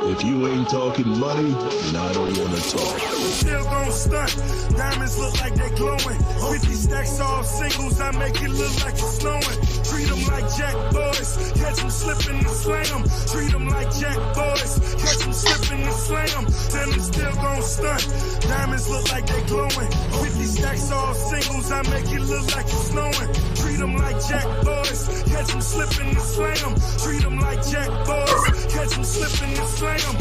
If you ain't talking money, then I don't want to talk. Still gon' stunt. Diamonds look like they glowing. 50 stacks all singles, I make it look like it's snowing. Treat them like jack boys. Catch them slipping and slam them. Treat them like jack boys. Catch them slipping and slam them. Then them still gon' stunt. Diamonds look like they glowing. 50 stacks all singles, I make it look like it's snowing. Treat them like jack boys. Catch them slipping and slam them. Treat them like jack boys. Catch them slipping and slam them.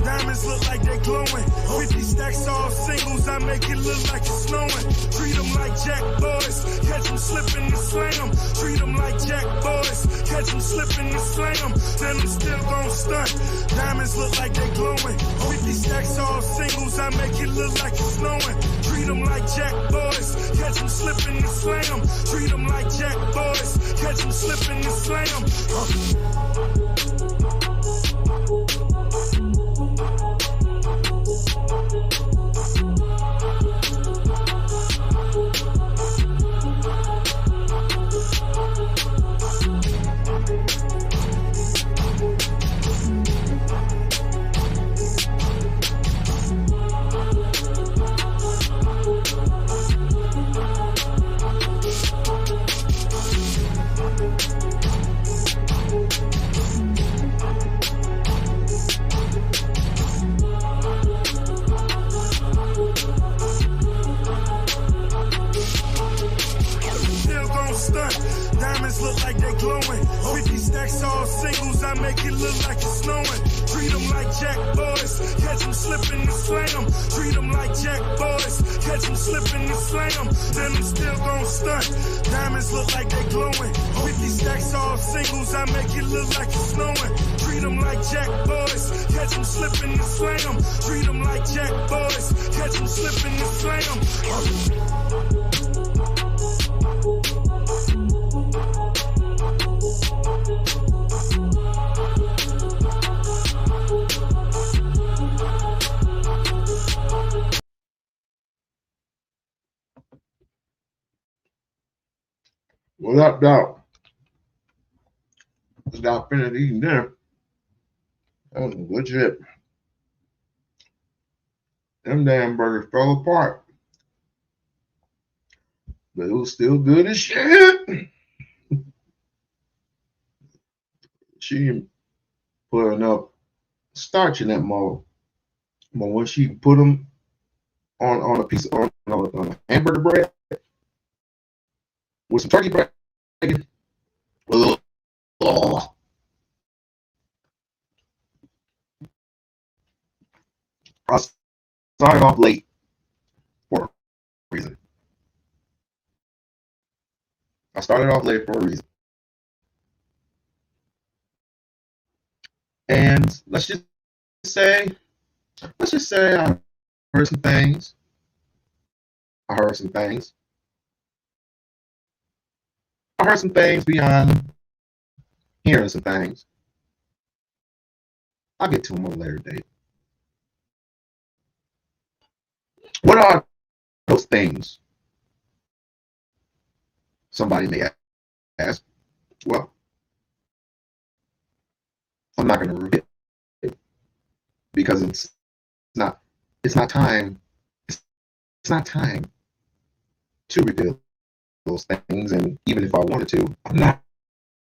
Diamonds look like they glowing. 50 stacks all singles, I make it look like it's snowing. Treat them like jack boys. Catch them slipping and slam them. Treat them like jack boys. Catch them slipping and slam them. Then them still gon' stunt. Diamonds look like they glowing. 50 stacks all singles, I make it look like it's snowing. Treat them like jack boys. Catch them slipping and slam them. Treat them like jack boys. Catch them slipping and slam them. Diamonds look like they glowing. 50 stacks all singles, I make it look like it's snowing. Treat them like jack boys. Catch them slipping and slam them. Treat them like jack boys. Catch them slipping and slam them. Then them still gon' stunt. Diamonds look like they glowing. 50 stacks all singles, I make it look like it's snowing. Treat them like jack boys. Catch them slipping and slam them. Treat them like jack boys. Catch them slipping and slam them. Without doubt, just got finished eating dinner. That was a good shit. Them damn burgers fell apart, but it was still good as shit. She didn't put enough starch in that mold, but when she put them on a piece of on a hamburger bread with some turkey bread, oh. I started off late for a reason. And let's just say I heard some things. I heard some things beyond hearing some things. I'll get to them on a later date. What are those things? Somebody may ask. Well, I'm not going to reveal it because it's not time. It's not time to reveal those things, and even if I wanted to, I'm not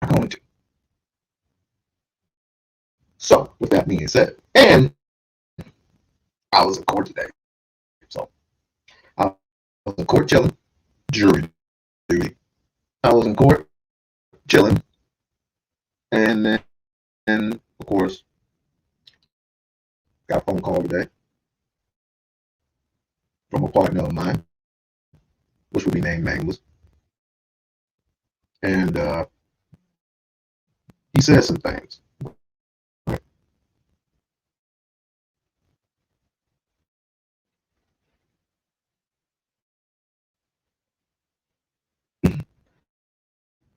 going to. So, with that being said, and I was in court today, so I was in court chilling, jury duty. I was in court chilling, and then, and of course, got a phone call today from a partner of mine, which will be named nameless, and he said some things.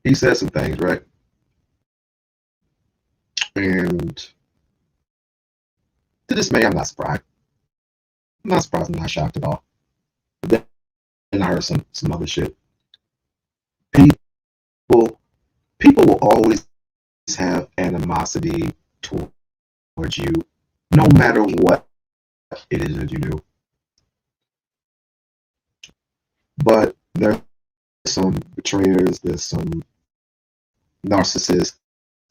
He said some things, right? And to dismay, I'm not surprised. I'm not surprised. I'm not shocked at all. But then I heard some other shit. People will always have animosity towards you, no matter what it is that you do. But there's some betrayers, there's some narcissists,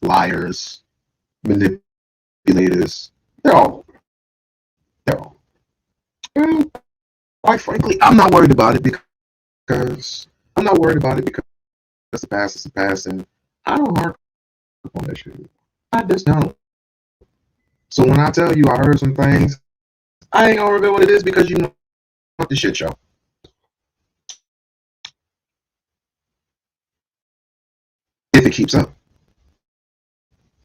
liars, manipulators. They're all over. They're all over. And quite frankly, I'm not worried about it because the past is the past, and I don't harp on that shit. I just don't. So when I tell you I heard some things, I ain't gonna reveal what it is because you know the shit show. If it keeps up,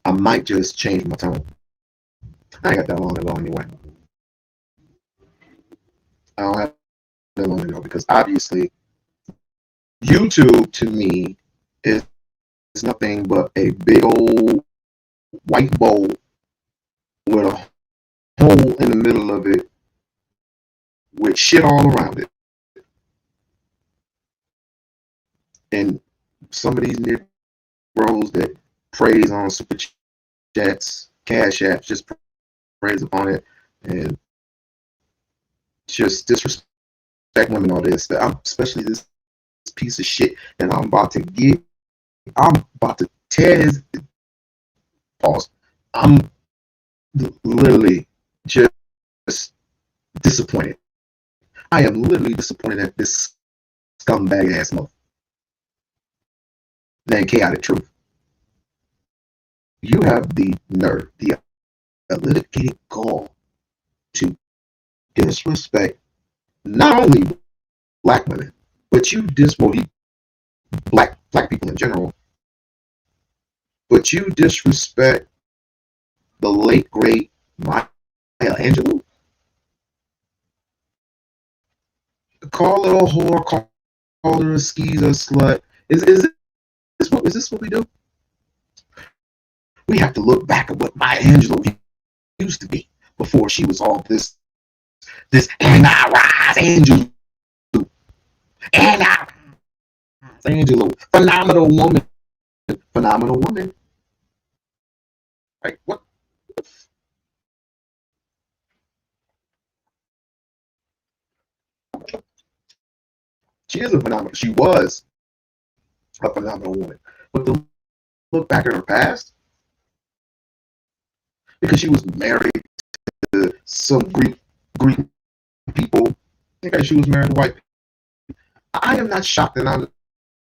I might just change my tone. I ain't got that long to go anyway. I don't have that long to go because obviously YouTube to me is nothing but a big old white bowl with a hole in the middle of it with shit all around it. And some of these Negroes that praise on super chats, cash apps, just praise upon it and just disrespect women on this. Especially this piece of shit that I'm about to get. I'm about to tear his pause. I'm literally just disappointed. I am literally disappointed at this scumbag ass mother. That chaotic truth. You have the nerve, the unlitigated gall to disrespect not only black women, but you black people in general, but you disrespect the late great Maya Angelou. Call her a whore, call her a skeezer, slut. Is this what we do? We have to look back at what Maya Angelou used to be before she was all this and I rise Angelou. And I rise Angelou. Phenomenal woman. Like what? She is a phenomenal. She was a phenomenal woman. But to look back at her past, because she was married to some Greek people, because she was married to white people. I am not shocked and I'm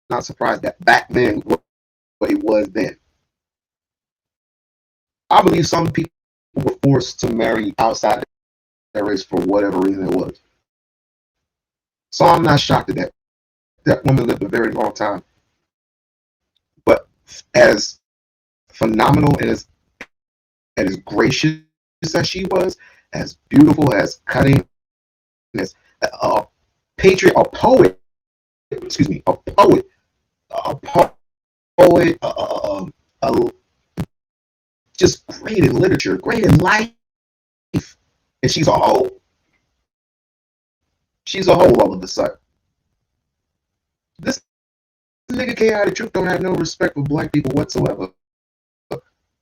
not surprised that back then what it was then. I believe some people were forced to marry outside their race for whatever reason it was. So I'm not shocked at that woman lived a very long time. But as phenomenal and as gracious as she was, as beautiful, as cutting, as a patriot, a poet, a great in literature, great in life, and she's a hoe. She's a hoe all of a sudden. This nigga Chaotic Truth don't have no respect for black people whatsoever.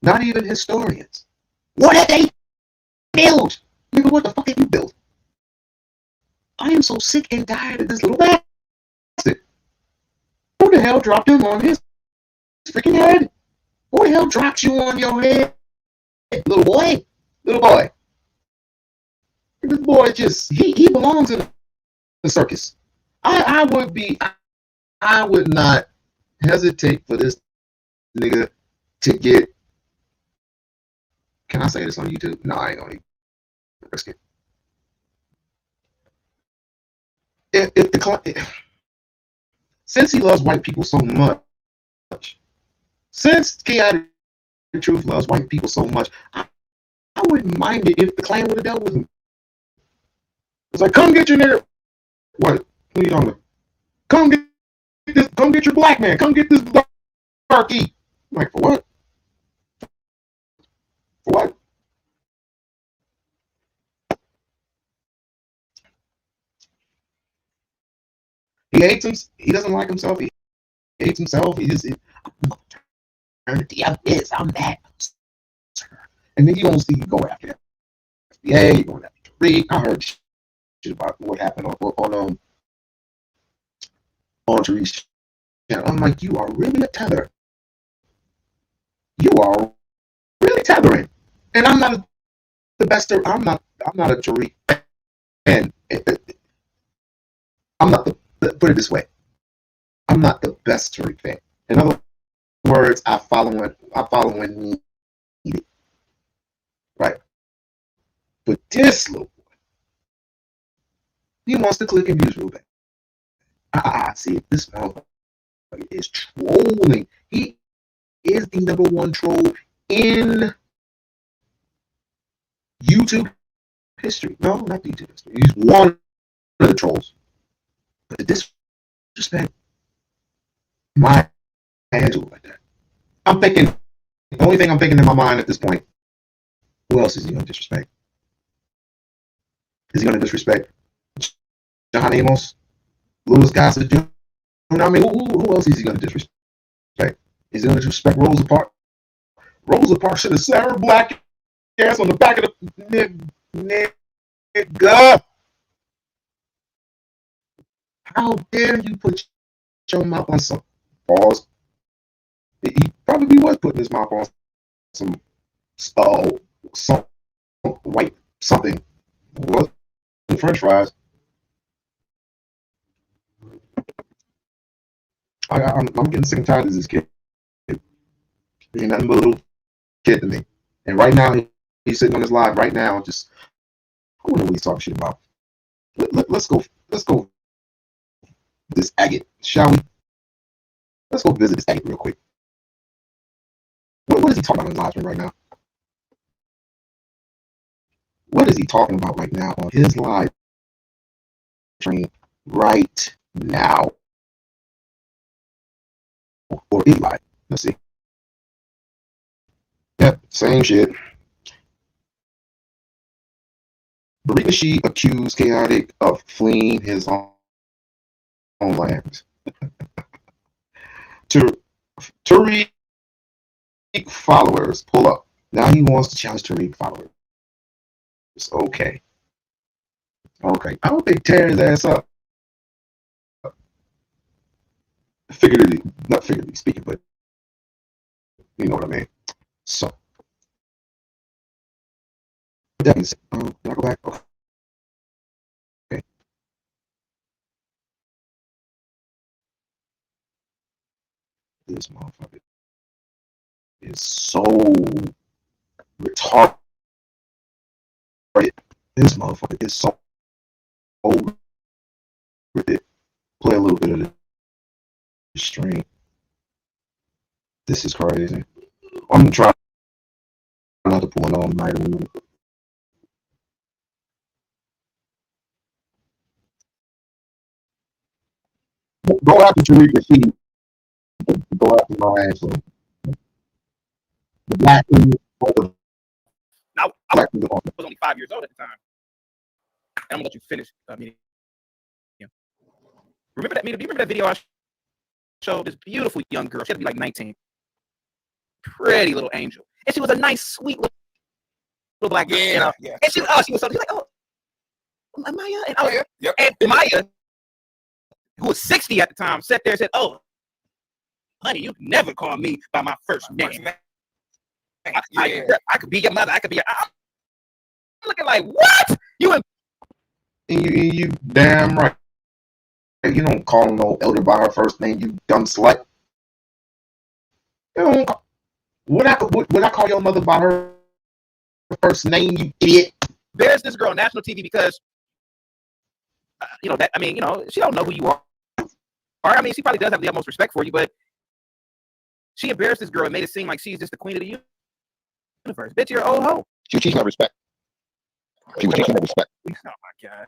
Not even historians. What have they built? Nigga, what the fuck have you built? I am so sick and tired of this little bastard. Who the hell dropped him on his freaking head? Who the hell dropped you on your head? Little boy? Little boy. This boy just, he belongs in the circus. I would not hesitate for this nigga to get, can I say this on YouTube? No, I ain't gonna even risk it. Since he loves white people so much, since Chaotic Truth loves white people so much, I wouldn't mind it if the Klan would have dealt with him. It's like, come get your nigga. What? Who you talking about? Come get this. Come get your black man. Come get this darky. I'm like, for what? For what? He hates him. He doesn't like himself. He hates himself. He just, I'm that. And then you don't see you go after him. Yeah, you going after Tariq. I heard shit about what happened on Tariq's channel. I'm like, you are really a tether. You are really tethering. And I'm not the best. I'm not a Tariq fan. I'm not put it this way. I'm not the best Tariq fan. In other words, I follow when needed. Right. But this little boy, he wants to click and views real bad. See, this motherfucker is trolling. He is the #1 troll in YouTube history. No, not YouTube history. He's one of the trolls. But the disrespect my Angela like that. I'm thinking, the only thing I'm thinking in my mind at this point, who else is he going to disrespect? Is he going to disrespect John Amos, Louis Gossett Jr.? I mean, who else is he going to disrespect? Is he going to disrespect Rosa Parks? Rosa Parks should have sat her black ass on the back of the nigga. How dare you put your mouth on some balls? He probably was putting his mouth on some white something. What? French fries. I'm getting sick and tired of this kid. He ain't nothing but a little kid to me. And right now, he's sitting on his live right now. Just, I wonder what he's talking shit about. Let's go. This agate, shall we? Let's go visit this agate real quick. What is he talking about on his live stream right now? What is he talking about right now on his live stream right now? Or is live? Let's see. Yep, same shit. Barika She accused Chaotic of fleeing his homeland. Tariq followers pull up. Now he wants to challenge Tariq followers. Okay. I don't think tear his ass up. Not figuratively speaking, but you know what I mean. So, that means, can I go back? Okay. This motherfucker is so retarded. This motherfucker is so over it. Play a little bit of the stream. This is crazy. I'm trying not to pull an all-nighter. Go after Tariq She. Go after my ass. The black thing, I was only 5 years old at the time. And I'm gonna let you finish. Remember that? Do you remember that video I showed this beautiful young girl? She had to be like 19, pretty little angel, and she was a nice, sweet little black girl. Yeah. And she was like, oh, Maya, and Maya, who was 60 at the time, sat there and said, "Oh, honey, you never call me by my first name. I could be your mother. I could be your." I'm looking like, what? And you damn right. You don't call no elder by her first name, you dumb slut. You don't. Would I call your mother by her first name, you idiot? There's this girl on national TV because, she don't know who you are. I mean, she probably does have the utmost respect for you, but she embarrassed this girl and made it seem like she's just the queen of the universe. Bitch, you're an old hoe. She was teaching her respect. Oh my God.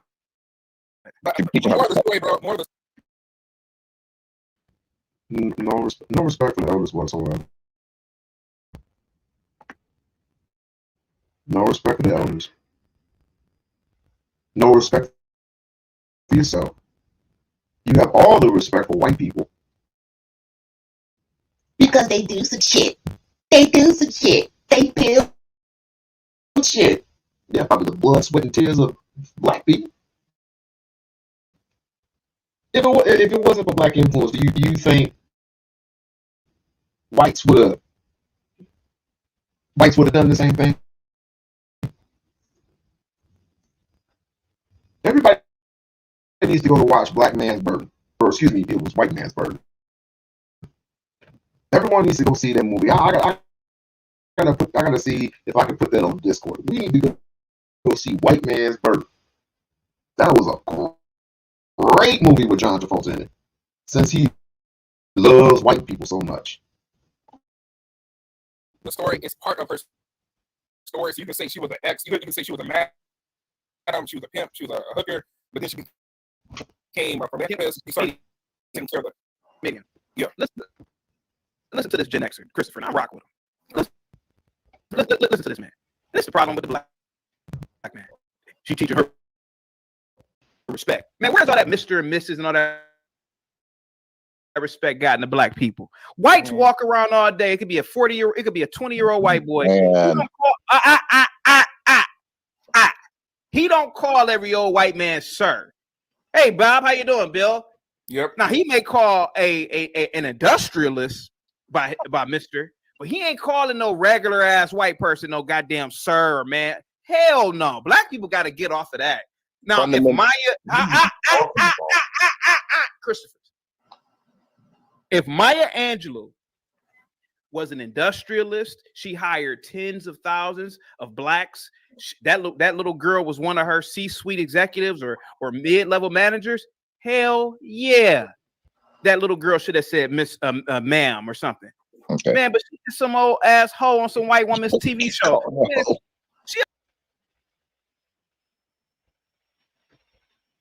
More of the story, bro. More of the No respect for the elders whatsoever. No respect for the elders. No respect for yourself. You have all the respect for white people. Because they do some shit. They build shit. Yeah, probably the blood, sweat, and tears of black people. If it wasn't for black influence, do you think whites would have done the same thing? Everybody needs to go to watch Black Man's Burden. Or excuse me, it was White Man's Burden. Everyone needs to go see that movie. I gotta see if I can put that on Discord. We need to go see White Man's Burden. That was a great movie with John Travolta in it, since he loves white people so much. The story is part of her story. So you can say she was an ex. You can say she was a madam. She was a pimp. She was a hooker. But then she became a philanthropist. She started taking care of the Megan. Yeah. Listen to this Gen Xer, Christopher. And I rock with him. Listen to this man. This is the problem with the black man. She teaching her respect. Man, where's all that Mr. and Mrs. and all that respect got in the black people? Whites walk around all day. It could be a 40-year, it could be a 20-year-old white boy. He don't call every old white man sir. Hey Bob, how you doing, Bill? Yep. Now he may call an industrialist by Mr., but he ain't calling no regular ass white person no goddamn sir or man. Hell no. Black people got to get off of that. Now, if Maya, Christopher, if Maya Angelou was an industrialist, she hired tens of thousands of blacks. That little girl was one of her C-suite executives or mid-level managers. Hell yeah, that little girl should have said Miss Ma'am or something. Okay. Man, but she's some old asshole on some white woman's TV show.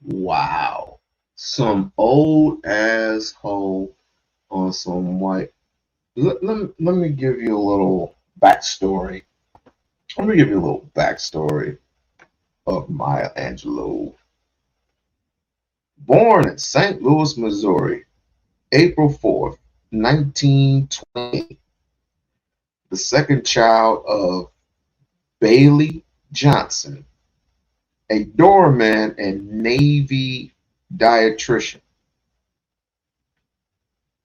Wow. Some old asshole on some white. Let me give you a little backstory. Of Maya Angelou. Born in St. Louis, Missouri, April 4th, 1920. The second child of Bailey Johnson, a doorman and Navy dietitian.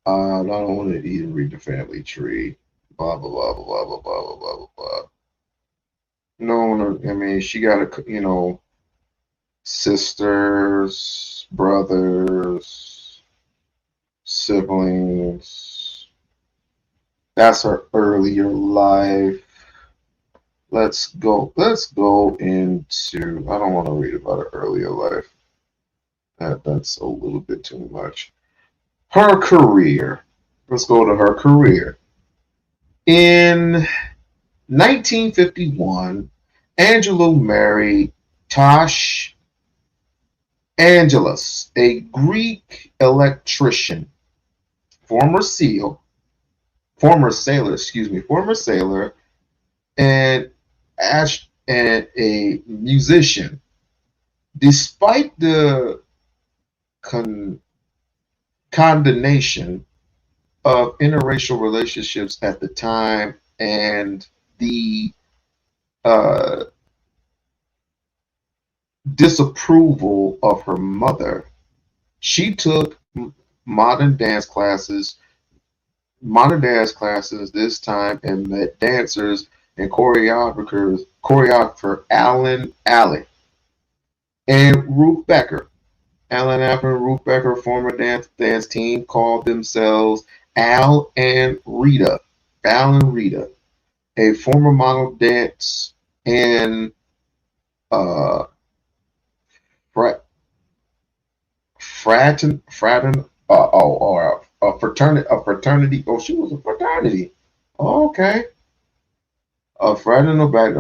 I don't want to even read the family tree. Blah, blah, blah, blah, blah, blah, blah, blah, blah. No, I mean, she got sisters, brothers, siblings. That's her earlier life. Let's go into, I don't want to read about her earlier life. That's a little bit too much. Her career. Let's go to her career. In 1951, Angelou married Tosh Angelos, a Greek electrician, former sailor, and and a musician. Despite the con- condemnation of interracial relationships at the time and the uh, disapproval of her mother, she took modern dance classes, this time, and met dancers and choreographer Alan Alley and Ruth Becker. Alan Apple and Ruth Becker, former dance team, called themselves Al and Rita. Al and Rita, a former model dance and uh, frat, or a fraternity. Oh, she was a fraternity. Okay, a fraternal black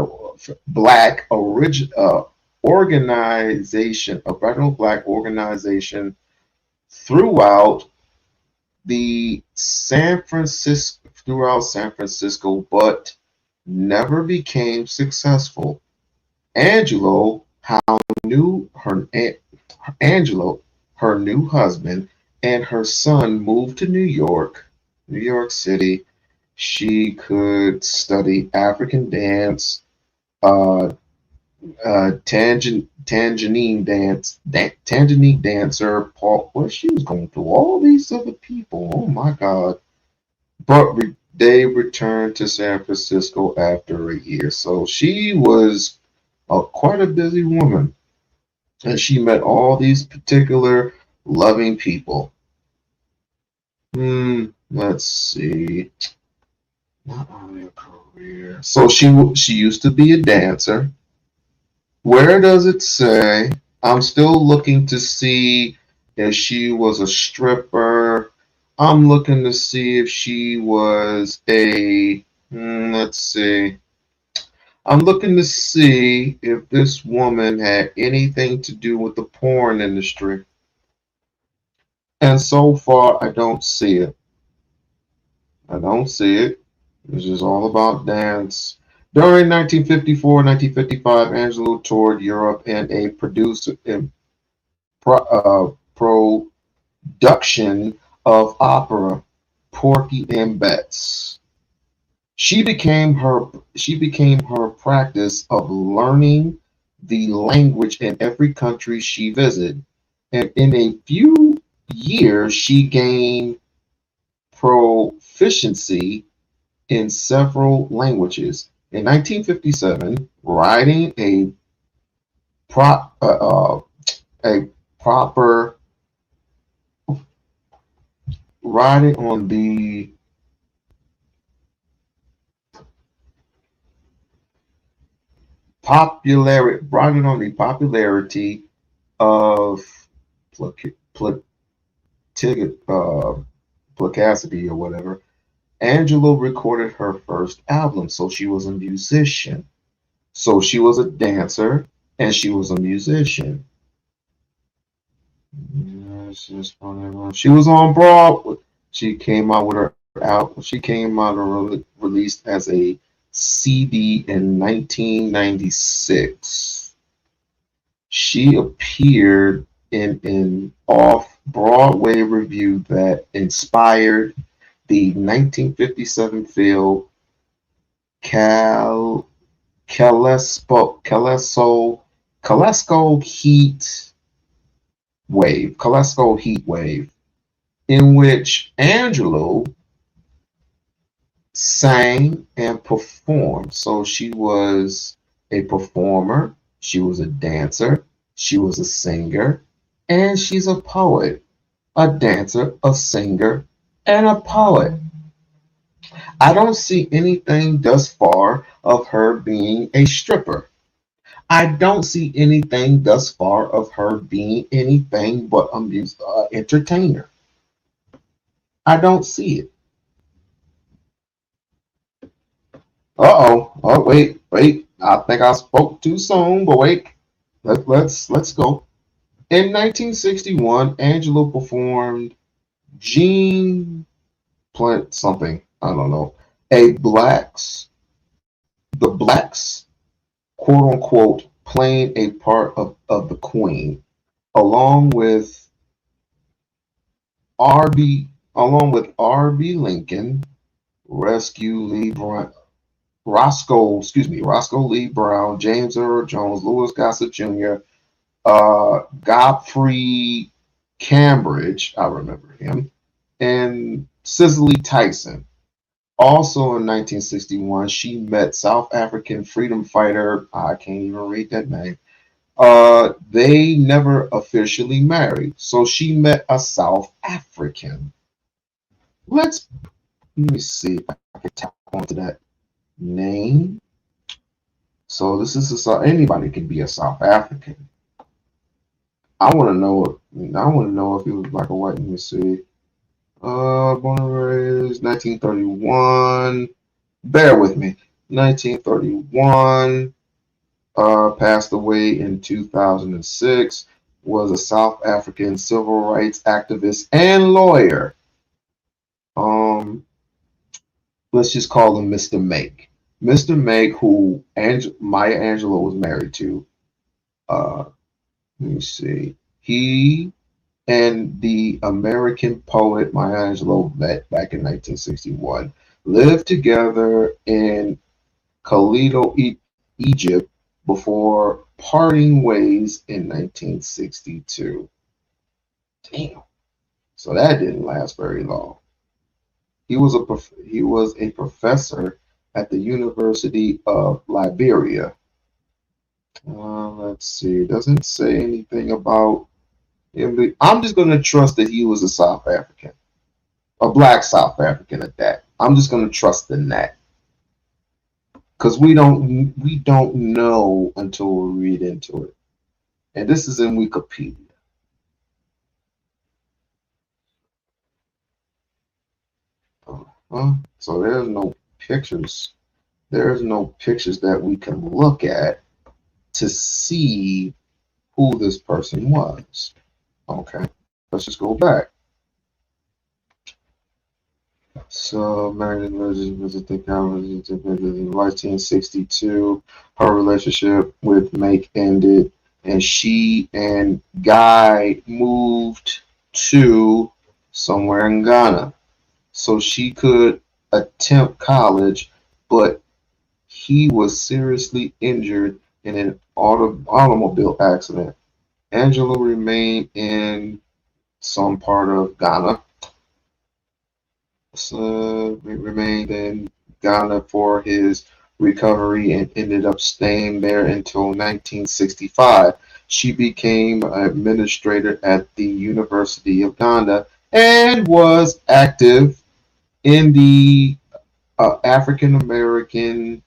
organization, a fraternal black organization throughout San Francisco, but never became successful. Angelo, how knew her Angelo, her new husband, and her son moved to New York City. She could study African dance, uh, Tanzanian dancer, Paul. Well, she was going through all these other people. Oh my God! But they returned to San Francisco after a year. So she was quite a busy woman, and she met all these particular loving people. Let's see. Not only a career. So she used to be a dancer. Where does it say? I'm still looking to see if she was a stripper. I'm looking to see if she was a. Let's see. I'm looking to see if this woman had anything to do with the porn industry. And so far, I don't see it. I don't see it. It's just all about dance. During 1954-1955, Angelo toured Europe in a production of opera Porky and Bess. She became her practice of learning the language in every country she visited, and in a few years she gained proficiency in several languages. In 1957, pro, uh, uh, a proper riding on the popularity of plac- Placacity or whatever, Angelo recorded her first album. So she was a musician. So she was a dancer and she was a musician. She was on Broadway. She came out with her album. She came out and released as a CD in 1996. She appeared in an off-Broadway review that inspired the 1957 film Cal Kalesko Heat Wave, in which Angelo sang and performed. So she was a performer, she was a dancer, she was a singer, and she's a poet. A dancer, a singer, and a poet. I don't see anything thus far of her being a stripper. I don't see anything thus far of her being anything but a entertainer. I don't see it. Oh, wait. I think I spoke too soon, but wait. Let's go. In 1961, Angelo performed Jean Plant something. I don't know. The Blacks quote unquote, playing a part of the Queen, along with R.B. Lincoln, Rescue Lee Brown, Roscoe Lee Brown, James Earl Jones, Louis Gossett Jr., Godfrey Cambridge, I remember him, and Cicely Tyson. Also in 1961, she met South African freedom fighter, I can't even read that name. They never officially married, so she met a South African. Let me see if I can tap onto that name. So this is anybody can be a South African. I want to know. I want to know if he was black or white. Let me see. Born and raised 1931. Bear with me. 1931. Passed away in 2006. Was a South African civil rights activist and lawyer. Let's just call him Mr. Make. Mr. Make, who Maya Angelou was married to. Let me see. He and the American poet Maya Angelou met back in 1961. Lived together in Cairo, Egypt, before parting ways in 1962. Damn. So that didn't last very long. He was a professor at the University of Liberia. Let's see. It doesn't say anything about him. I'm just going to trust that he was a South African, a black South African at that. I'm just going to trust in that because we don't know until we read into it. And this is in Wikipedia. So there's no pictures. There's no pictures that we can look at to see who this person was. Okay, let's just go back. So, married in visit the college in 1962. Her relationship with Make ended, and she and Guy moved to somewhere in Ghana so she could attempt college, but he was seriously injured in an automobile accident. Angela remained in some part of Ghana. So he remained in Ghana for his recovery and ended up staying there until 1965. She became an administrator at the University of Ghana and was active in the African American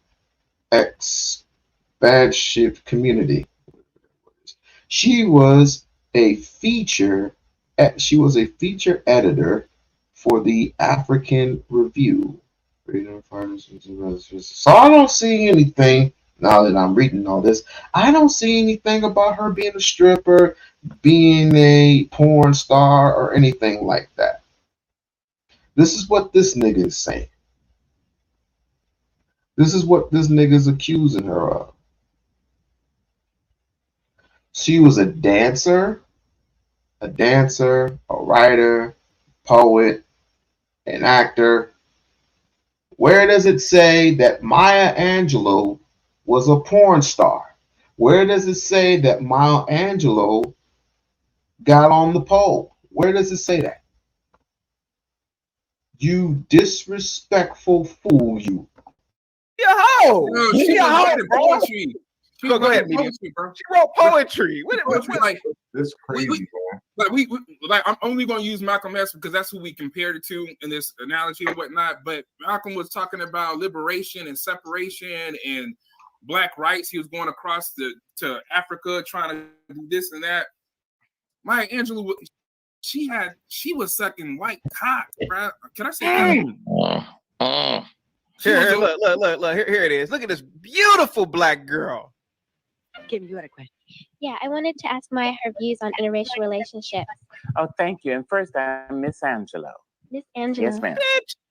expatriate community. She was a feature editor for the African Review. So I don't see anything now that I'm reading all this. I don't see anything about her being a stripper, being a porn star, or anything like that. This is what this nigga is saying. This is what this nigga is accusing her of. She was a dancer, a writer, poet, an actor. Where does it say that Maya Angelou was a porn star? Where does it say that Maya Angelou got on the pole? Where does it say that? You disrespectful fool, you. Yo, No, she she a was hoe, writing bro. poetry. She Go was ahead, writing media. poetry, bro. She wrote poetry. Poetry, like This crazy, man. Like like I'm only going to use Malcolm X because that's who we compared it to in this analogy and whatnot. But Malcolm was talking about liberation and separation and black rights. He was going across to Africa trying to do this and that. Maya Angelou, she was sucking white cock, bro. Can I say that? Here, look. Here it is. Look at this beautiful black girl. Kim, you had a question. Yeah, I wanted to ask Maya her views on interracial relationships. Oh, thank you. And first, I'm Miss Angelo. Miss Angela. Yes, ma'am.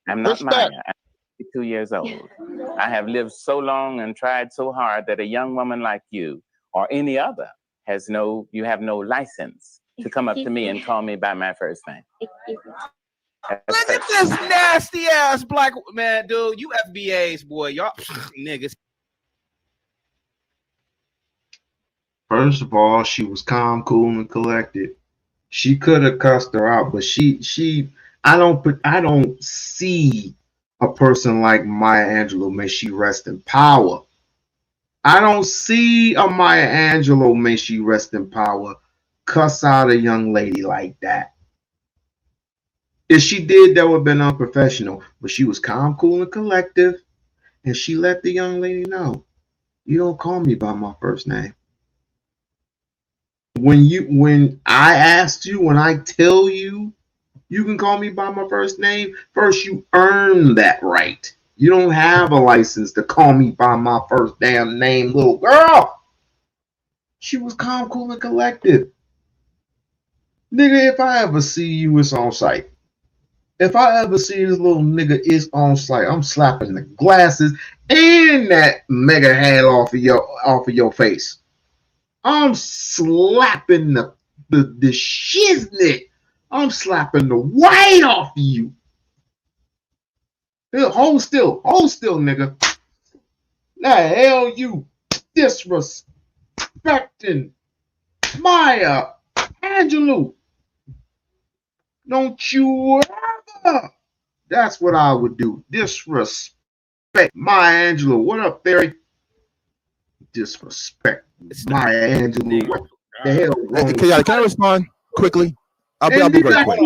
I'm not Respect. Maya. I'm 2 years old. I have lived so long and tried so hard that a young woman like you or any other you have no license to come up to me and call me by my first name. Look at this nasty ass black man, dude. You FBAs, boy. Y'all niggas. First of all, she was calm, cool, and collected. She could have cussed her out, but I don't see a person like Maya Angelou, may she rest in power. I don't see a Maya Angelou, may she rest in power, cuss out a young lady like that. If she did, that would have been unprofessional. But she was calm, cool, and collective, and she let the young lady know, you don't call me by my first name. When I asked you, when I tell you, you can call me by my first name, first you earn that right. You don't have a license to call me by my first damn name, little girl. She was calm, cool, and collected. Nigga, if I ever see you, it's on sight. If I ever see this little nigga, it's on sight. I'm slapping the glasses and that mega head off of your face. I'm slapping the shiznit. I'm slapping the white off of you. Hold still, nigga. The hell you disrespecting Maya Angelou. Don't you ever. That's what I would do. Disrespect Maya Angelou. What up, Theory? Disrespect Maya Angelou. What the hell? Can I respond quickly? I'll be very quick.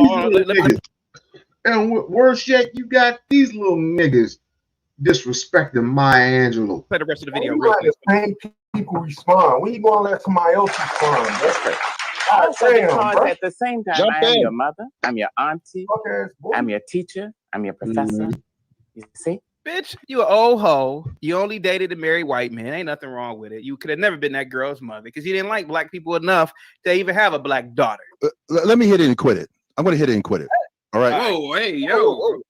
And worse yet, you got these little niggas disrespecting Maya Angelou. Play the rest of the video. Real quick. The same people respond. When you gonna let somebody else respond? That's it. Because at the same time, I am your mother, I'm your auntie, I'm your teacher, I'm your professor. You see? Bitch, you an old hoe. You only dated a married white man. Ain't nothing wrong with it. You could have never been that girl's mother because you didn't like black people enough to even have a black daughter. Let me hit it and quit it. I'm going to hit it and quit it. All right. Whoa, hey, yo.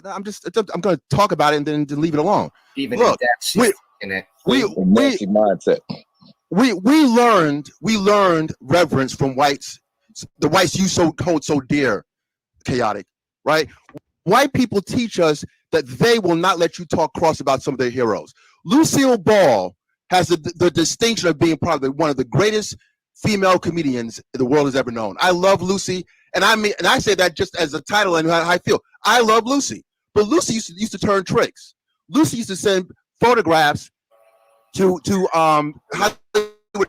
I'm going to talk about it and then leave it alone. Even look, we mindset. We learned reverence from whites, the whites you hold so dear, chaotic, right? White people teach us that they will not let you talk cross about some of their heroes. Lucille Ball has the distinction of being probably one of the greatest female comedians the world has ever known. I love Lucy, and I say that just as a title and how I feel. I love Lucy, but Lucy used to turn tricks. Lucy used to send photographs to Hollywood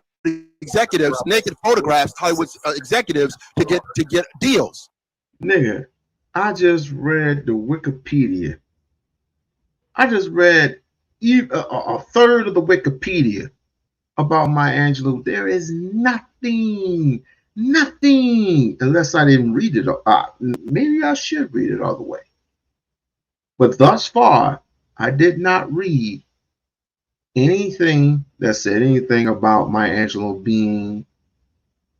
executives, naked photographs, Hollywood executives to get deals. Nigga, I just read the Wikipedia. I just read a third of the Wikipedia about Maya Angelou. There is nothing, unless I didn't read it. Maybe I should read it all the way. But thus far, I did not read anything that said anything about Maya Angelou being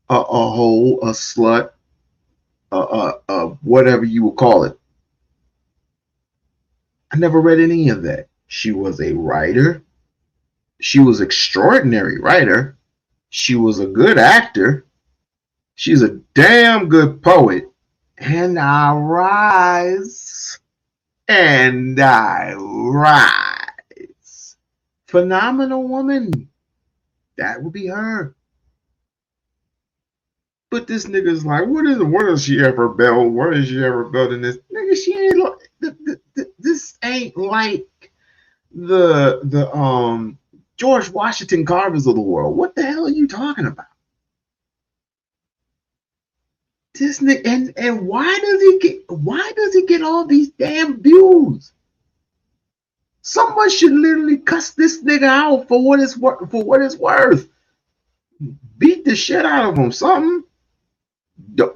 a hoe, a slut, whatever you would call it. I never read any of that. She was a writer. She was an extraordinary writer. She was a good actor. She's a damn good poet. And I rise. And I rise. Phenomenal woman. That would be her. But this nigga's like, what is she ever built? What has she ever built in this? Nigga, she ain't this ain't like the George Washington Carvers of the world. What the hell are you talking about? This nigga, and why does he get all these damn views? Someone should literally cuss this nigga out for what it's worth. Beat the shit out of him. Something.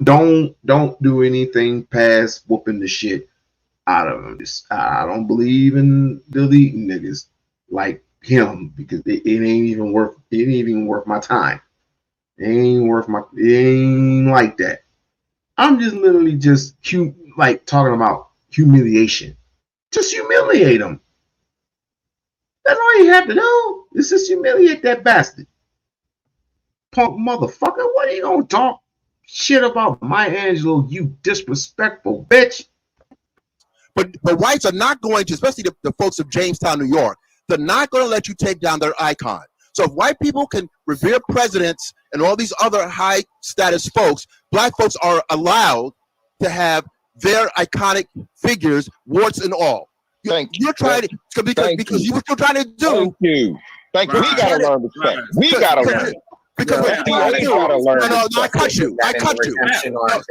Don't do anything past whooping the shit out of him. I don't believe in deleting niggas like him because it ain't even worth my time. It ain't like that. I'm just literally talking about humiliation. Just humiliate him. That's all you have to do. Is just humiliate that bastard. Punk motherfucker. What are you gonna talk shit about Maya Angelou, you disrespectful bitch? But whites are not going to, especially the folks of Jamestown, New York, they're not going to let you take down their icon. So if white people can revere presidents and all these other high status folks, black folks are allowed to have their iconic figures, warts and all. You're trying to, because you were still trying to do. Thank you. Thank you. We gotta learn respect. We gotta learn. Because what you're trying to do, no, I cut you. Hold on,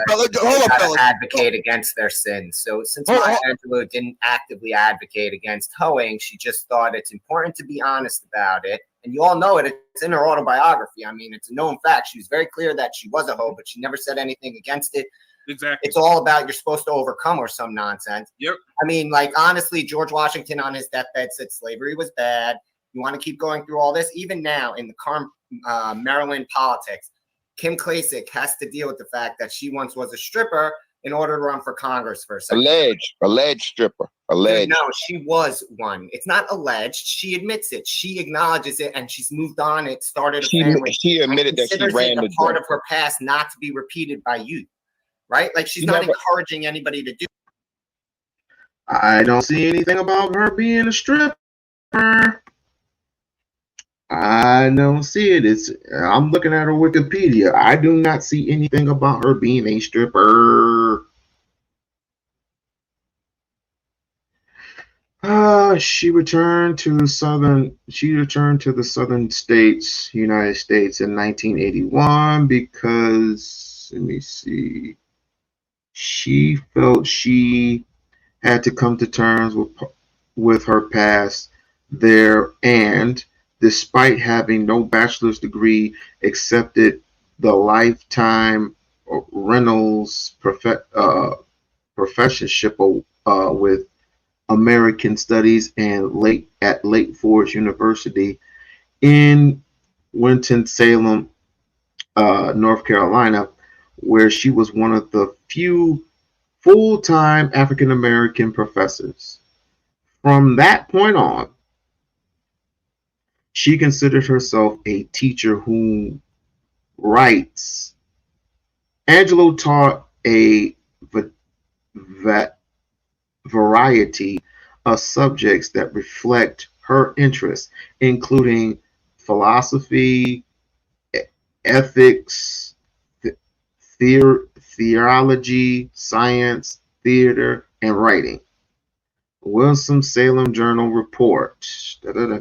fella. Hold on, fella. Advocate against their sins. So since Maya Angelou didn't actively advocate against hoeing, she just thought it's important to be honest about it. And you all know it. It's in her autobiography. I mean, it's a known fact. She was very clear that she was a hoe, but she never said anything against it. Exactly. It's all about you're supposed to overcome or some nonsense. Yep. I mean, like, honestly, George Washington on his deathbed said slavery was bad. You want to keep going through all this? Even now in the Maryland politics, Kim Klacik has to deal with the fact that she once was a stripper in order to run for Congress for a second. Alleged stripper. Alleged. No, she was one. It's not alleged. She admits it. She acknowledges it, and she's moved on. It started a family. She admitted that she ran the part of her past not to be repeated by youth, right? Like she's not encouraging anybody to do. I don't see anything about her being a stripper. I don't see it. I'm looking at her Wikipedia. I do not see anything about her being a stripper. She returned to the southern states, United States in 1981 because, let me see, she felt she had to come to terms with her past there, and despite having no bachelor's degree, accepted the lifetime Reynolds professorship with American Studies and at Lake Forest University in Winston-Salem, North Carolina, where she was one of the few full-time African-American professors. From that point on, she considered herself a teacher who writes. Angelou taught a variety of subjects that reflect her interests, including philosophy, ethics, theology, science, theater, and writing. Winston-Salem Journal report. I'm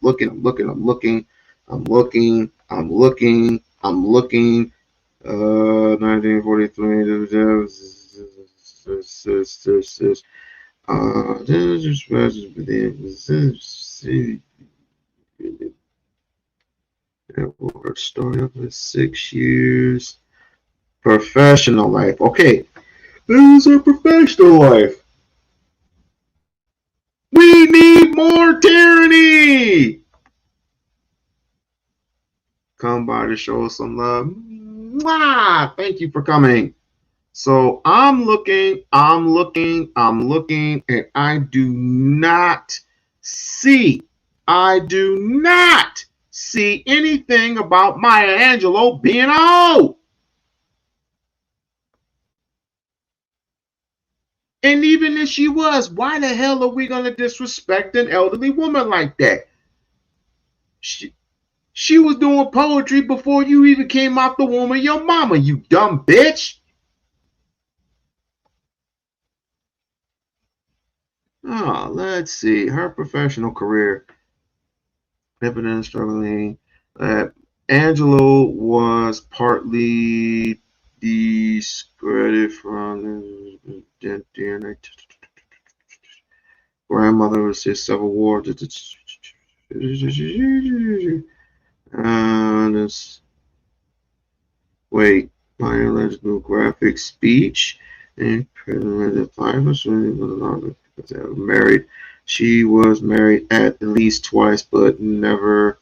looking. 1943. Story of the 6 years. Professional life. Okay, this is her professional life. We need more tyranny. Come by to show us some love. Mwah! Thank you for coming. So I'm looking, and I do not see anything about Maya Angelou being a hoe. And even if she was, why the hell are we going to disrespect an elderly woman like that? She was doing poetry before you even came out the womb of your mama, you dumb bitch. Oh, let's see. Her professional career. Evidence struggling. Angelou was partly discredited from grandmother received several awards. Wait, my alleged new graphic speech and married. She was married at least twice, but never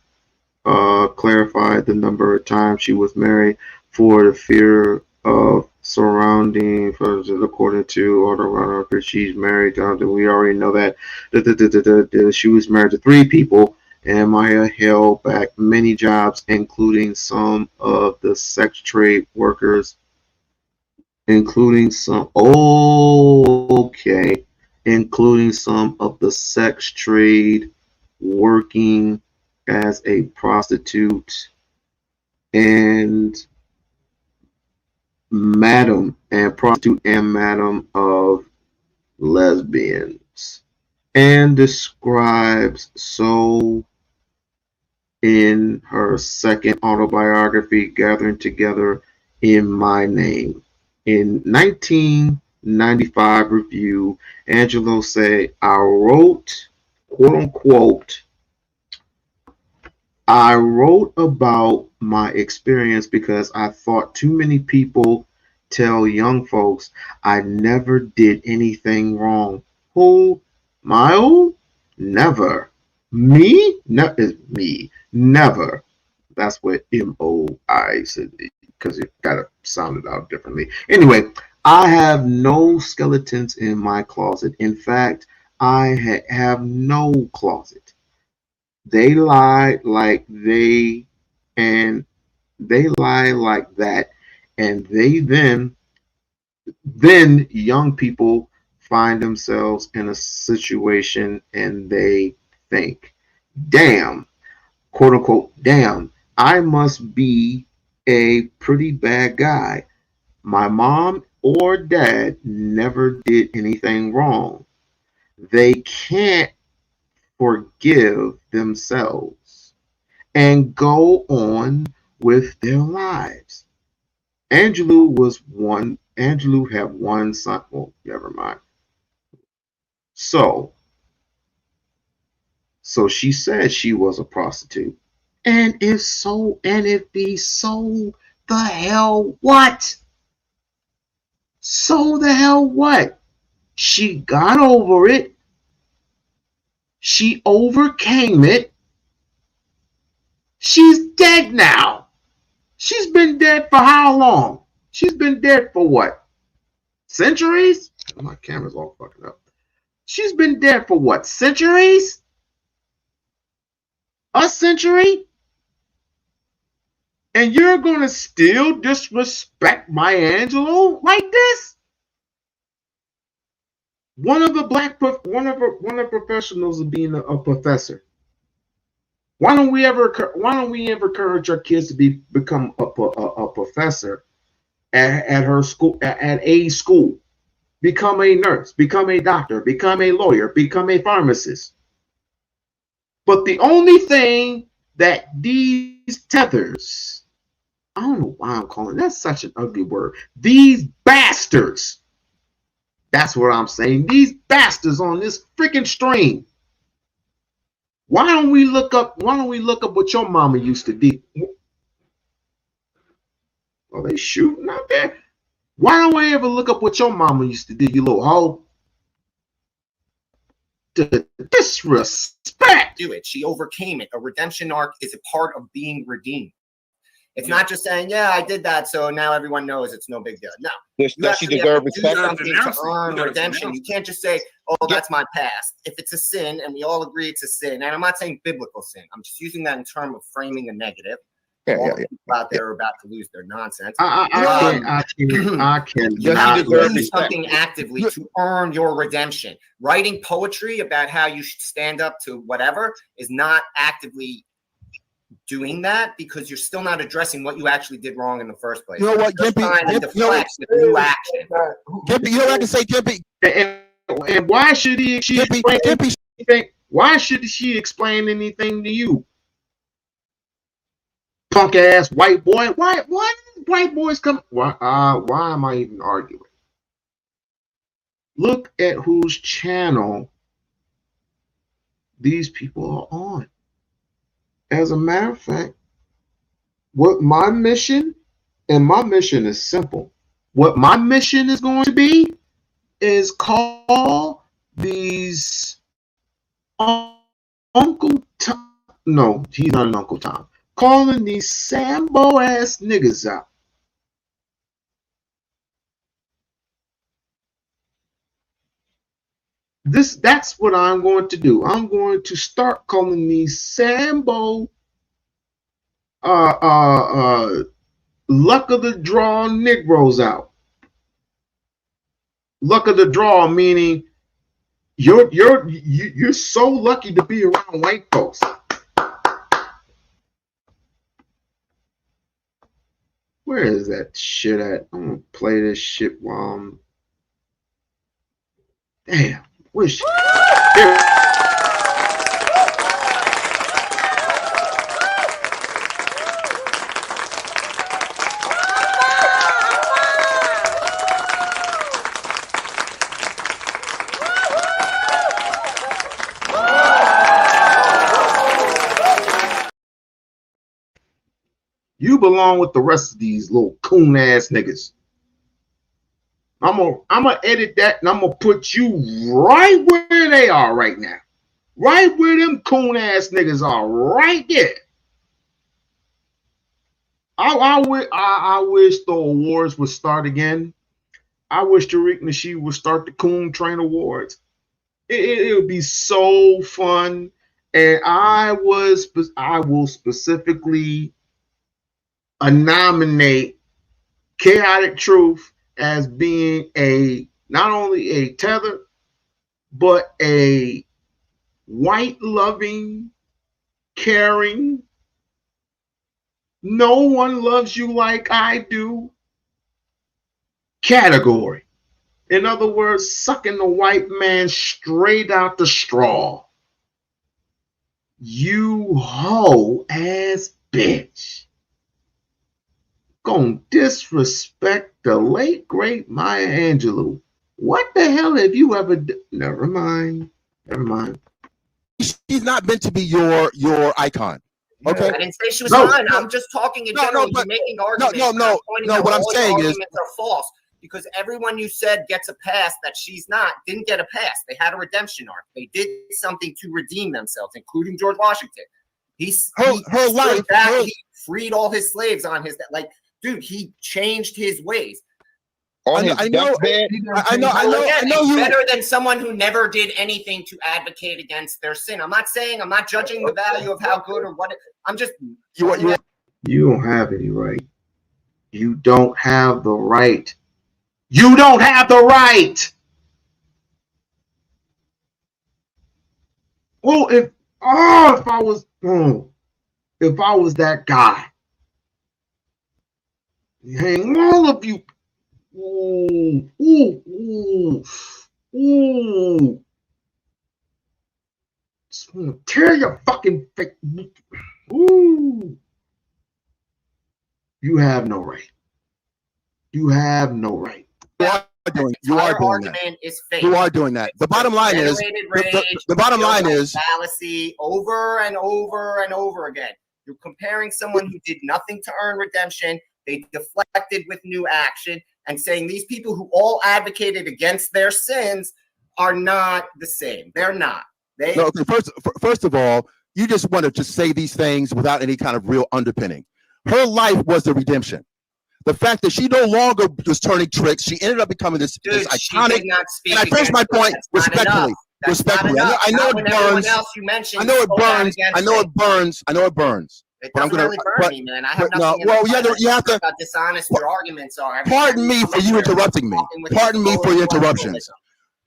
clarified the number of times she was married for the fear of surrounding, according to autobiography, she's married. We already know that. She was married to 3 people, and Maya held back many jobs, including some of the sex trade workers, including some of the sex trade working as a prostitute and madam of lesbians, and describes so in her second autobiography, Gathering Together in My Name. In 1995 review, Angelo said, I wrote, quote unquote, I wrote about my experience because I thought too many people tell young folks I never did anything wrong. Who? Mile? Never. Me? Me. Never. That's what MOI said because it got to sound it out differently. Anyway, I have no skeletons in my closet. In fact, I have no closet. They lie like that, and then young people find themselves in a situation and they think, damn, quote unquote, damn, I must be a pretty bad guy. My mom or dad never did anything wrong. They can't forgive themselves and go on with their lives. Angelou had one son. Well, never mind. So she said she was a prostitute. And if be so, the hell what? So the hell what? She got over it. She overcame it. She's dead now. She's been dead for how long? She's been dead for what? Centuries? My camera's all fucking up. She's been dead for what? Centuries? A century? And you're gonna still disrespect Maya Angelou like this? One of the professionals of being a professor. Why don't we ever encourage our kids to become a professor at her school, at a school? Become a nurse, become a doctor, become a lawyer, become a pharmacist. But the only thing that these tethers, I don't know why I'm calling that's such an ugly word. These bastards, that's what I'm saying. These bastards on this freaking stream. Why don't we look up what your mama used to do? Are they shooting out there? Why don't we ever look up what your mama used to do, you little hoe? The disrespect. Do it. She overcame it. A redemption arc is a part of being redeemed. It's not just saying, yeah, I did that, so now everyone knows it's no big deal. No. Does she deserve respect? Do something to earn redemption. You can't just say, oh, that's my past. If it's a sin, and we all agree it's a sin, and I'm not saying biblical sin. I'm just using that in terms of framing a negative. All the people out there are about to lose their nonsense. I can. You have to do something actively to earn your redemption. Writing poetry about how you should stand up to whatever is not actively doing that because you're still not addressing what you actually did wrong in the first place. You know what, Gimpy? New action. Gimpy, you know what I can say, Gimpy? And why should why should she explain anything to you? Punk ass white boy. Why white boys come? Why am I even arguing? Look at whose channel these people are on. As a matter of fact, what my mission is simple. What my mission is going to be is call these Uncle Tom. No, he's not an Uncle Tom. Calling these Sambo ass niggas out. That's what I'm going to do. I'm going to start calling these Sambo luck of the draw Negroes out. Luck of the draw meaning you're so lucky to be around white folks. Where is that shit at? I'm gonna play this shit while I'm. Damn, wish. You belong with the rest of these little coon ass niggas. I'm gonna edit that and I'm gonna put you right where they are right now. Right where them coon ass niggas are, right there. I wish the awards would start again. I wish Tariq Nasheed would start the Coon Train Awards. It would be so fun. And I will specifically nominate Chaotic Truth as being not only a tether, but a white loving, caring, no one loves you like I do category. In other words, sucking the white man straight out the straw. You hoe ass bitch. Gonna disrespect the late great Maya Angelou. What the hell have you ever done? Never mind. She's not meant to be your icon. Okay. I didn't say she was mine. I'm just talking in general. You're making arguments. No. What I'm saying is arguments are false because everyone you said gets a pass that she's not didn't get a pass. They had a redemption arc. They did something to redeem themselves, including George Washington. Her life. He freed all his slaves on his dude. He changed his ways. On his deathbed. I know he's better than someone who never did anything to advocate against their sin. I'm not judging the value of how good or what. I'm just you don't have any right. You don't have the right. You don't have the right. Well, if I was that guy, hang all of you. Ooh. Just want to tear your fucking face. Ooh. You have no right. You have no right. You are doing that. Is fake. You are doing that. The bottom line is the bottom line is fallacy over and over and over again. You're comparing someone who did nothing to earn redemption. They deflected with new action and saying these people who all advocated against their sins are not the same. They're not. First of all, you just want to just say these things without any kind of real underpinning. Her life was the redemption. The fact that she no longer was turning tricks, she ended up becoming this iconic. And I finish my point respectfully. I know it burns. I know it burns. I know it burns. I know it burns. It doesn't really burn me, man. I have nothing. You have to. How dishonest your arguments are. Pardon me for you interrupting me. Pardon me for your interruptions.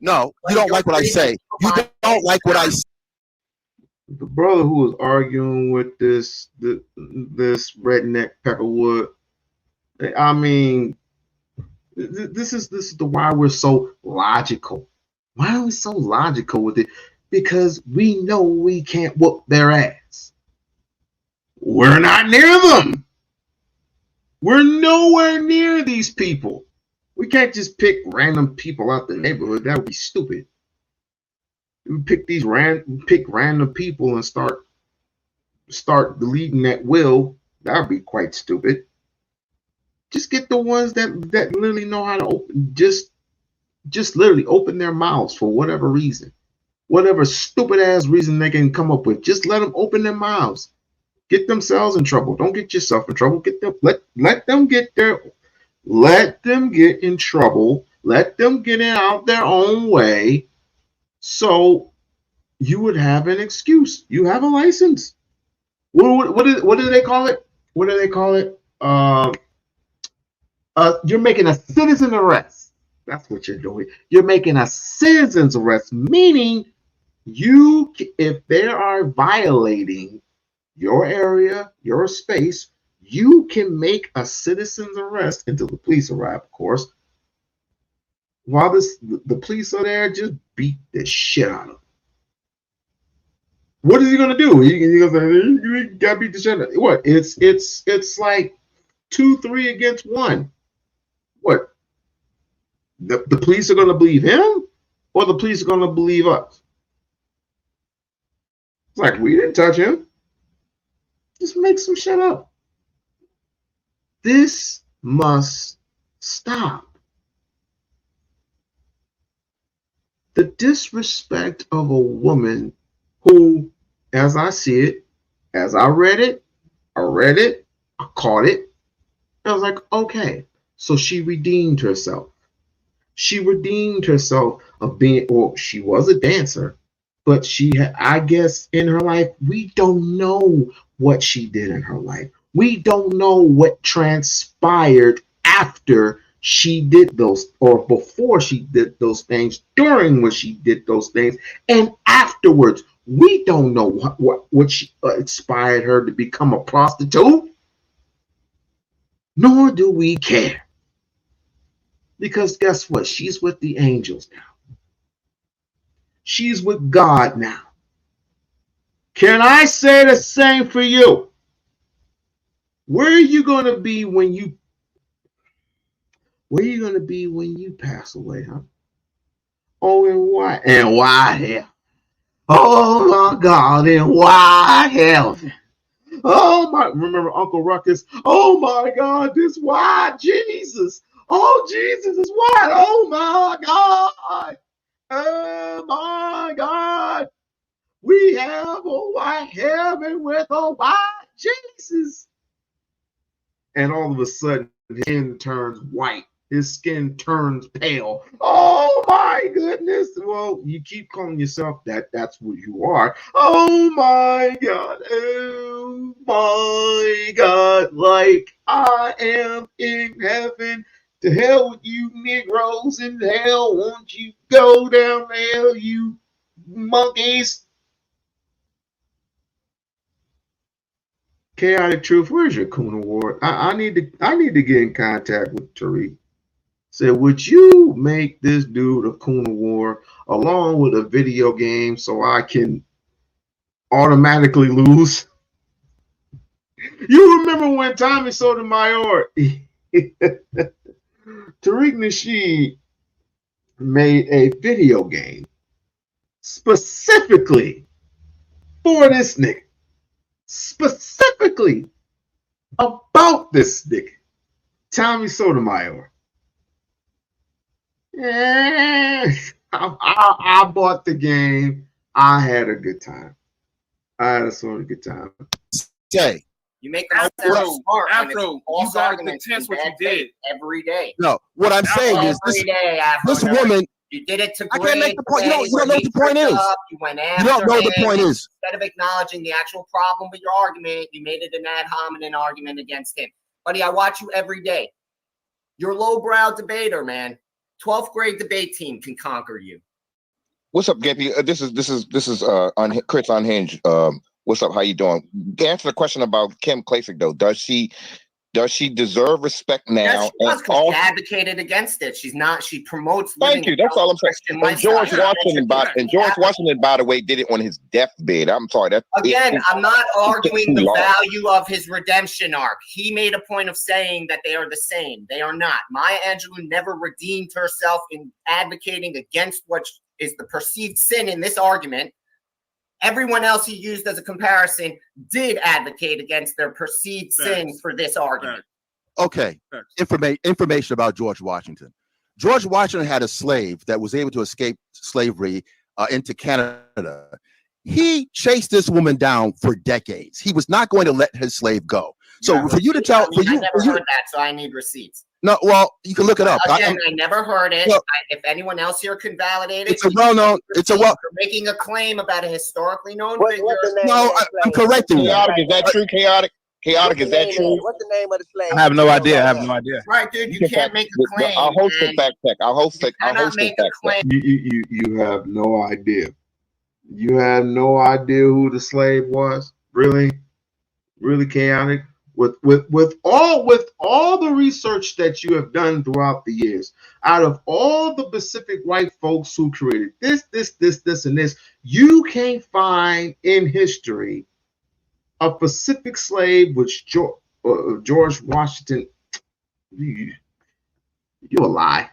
No, you don't like what I say. You don't like what I say. The brother who was arguing with this redneck Peckerwood, I mean, this is the why we're so logical. Why are we so logical with it? Because we know we can't whoop their ass. We're not near them. We're nowhere near these people. We can't just pick random people out the neighborhood. That would be stupid. We pick random people and start deleting that will. That would be quite stupid. Just get the ones that literally know how to open, just literally open their mouths for whatever reason, whatever stupid ass reason they can come up with. Just let them open their mouths. Get themselves in trouble. Don't get yourself in trouble. Let them get in trouble. Let them get it out their own way, So you would have an excuse. You have a license. What do they call it? What do they call it? You're making a citizen arrest. That's what you're doing. You're making a citizen's arrest, meaning if they are violating your area, your space, you can make a citizen's arrest until the police arrive, of course. While the police are there, just beat the shit out of them. What is he gonna do? You gotta beat the shit out of them. What? It's like 2-3 against 1. What? The police are gonna believe him, or the police are gonna believe us? It's like, we didn't touch him. Just make some shit up. This must stop. The disrespect of a woman who, as I see it, as I read it, I caught it. I was like, okay, so she redeemed herself. She redeemed herself of being, well, she was a dancer, but she had, I guess, in her life, we don't know what she did in her life. We don't know what transpired after she did those, or before she did those things, during when she did those things, and afterwards. We don't know what she inspired her to become a prostitute, nor do we care. Because guess what? She's with the angels now. She's with God now. Can I say the same for you? Where are you going to be when you pass away, huh? Oh, and why? And why hell? Oh my God, and why hell? Oh my, remember Uncle Ruckus? Oh my God, this why Jesus? Oh, Jesus is why? Oh my God. Oh my God. We have a white heaven with a white Jesus. And all of a sudden, his skin turns white. His skin turns pale. Oh my goodness. Well, you keep calling yourself that. That's what you are. Oh my God. Oh my God. Like I am in heaven. To hell with you Negroes in hell. Won't you go down there, you monkeys? Chaotic Truth, where's your Coon Award? I need to get in contact with Tariq. Said, would you make this dude a Coon Award along with a video game so I can automatically lose? You remember when Tommy Sotomayor, Tariq Nasheed made a video game specifically for this nigga. Specifically about this nigga, Tommy Sotomayor. Yeah, I bought the game. I had a good time. I had a sort of good time. Say, you make them sound smart. Afro, you got to test what you did every day. No, what I'm saying is this woman. You did it to I can't make the point. You don't know what the point is. You went after you don't know the point is. Instead of acknowledging the actual problem with your argument, you made it an ad hominem argument against him. Buddy, I watch you every day. You're a lowbrow debater, man. 12th grade debate team can conquer you. What's up, Gimpy? This is Chris Unhinged. What's up? How you doing? To answer the question about Kim Klacik, though, does she deserve respect now? Yes, she does, because she advocated against it. She's not. She promotes. Thank you. That's all I'm saying. And George Washington, by the way, did it on his deathbed. I'm sorry. I'm not arguing the value of his redemption arc. He made a point of saying that they are the same. They are not. Maya Angelou never redeemed herself in advocating against what is the perceived sin in this argument. Everyone else he used as a comparison did advocate against their perceived sin for this argument. Okay, information about George Washington. George Washington had a slave that was able to escape slavery into Canada. He chased this woman down for decades. He was not going to let his slave go. So for you to tell, I never heard that, so I need receipts. No, well, you can look it up. Again, I never heard it. Look, If anyone else here can validate it, it's a well-known. It's a well. you're making a claim about a historically known What figure. the name No, of the I'm slave? correcting you. Chaotic, is that true? Chaotic, What the is that name true? is? What's the name of the slave? I have no Right idea. I have now. no idea. Right, dude, you can't make a claim. I'll host the and fact check. I'll host you it. I'll cannot host the make a fact check. claim. You have no idea. You have no idea who the slave was. Really, really chaotic. With all the research that you have done throughout the years, out of all the Pacific white folks who created this, and this, you can't find in history a Pacific slave which George Washington. You're a lie.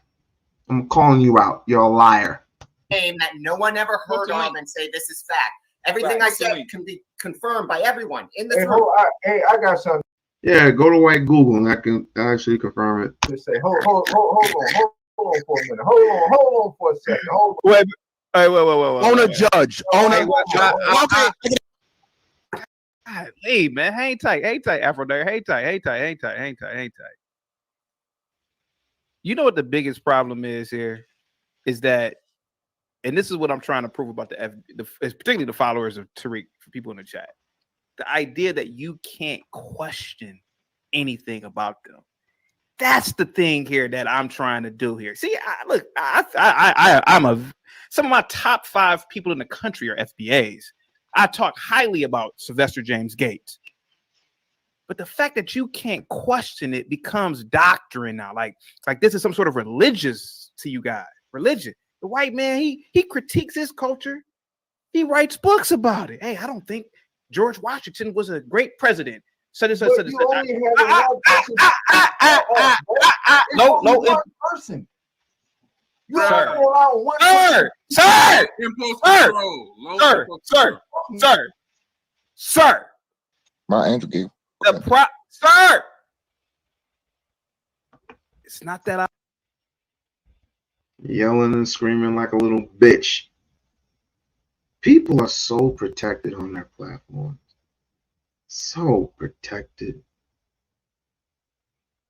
I'm calling you out. You're a liar. Name that no one ever heard of and say this is fact. Everything I said can be confirmed by everyone in this room. I got something Yeah, go to white Google and I can actually confirm it. to say. Hold on for a minute. Hold on for a second. Hold on. Wait. Own a judge. Own a judge. Hey man, hang tight, Afro there, hang tight. You know what the biggest problem is here is that, and this is what I'm trying to prove about particularly the followers of Tariq, for people in the chat. The idea that you can't question anything about them. That's the thing here that I'm trying to do here. See, some of my top 5 people in the country are FBAs. I talk highly about Sylvester James Gates. But the fact that you can't question it becomes doctrine now. Like this is some sort of religious to you guys. Religion. The white man, he critiques his culture. He writes books about it. Hey, I don't think George Washington was a great president. No, person. Sir. My Andrew gave. Sir. It's not that Yelling and screaming like a little bitch. People are so protected on their platforms. So protected.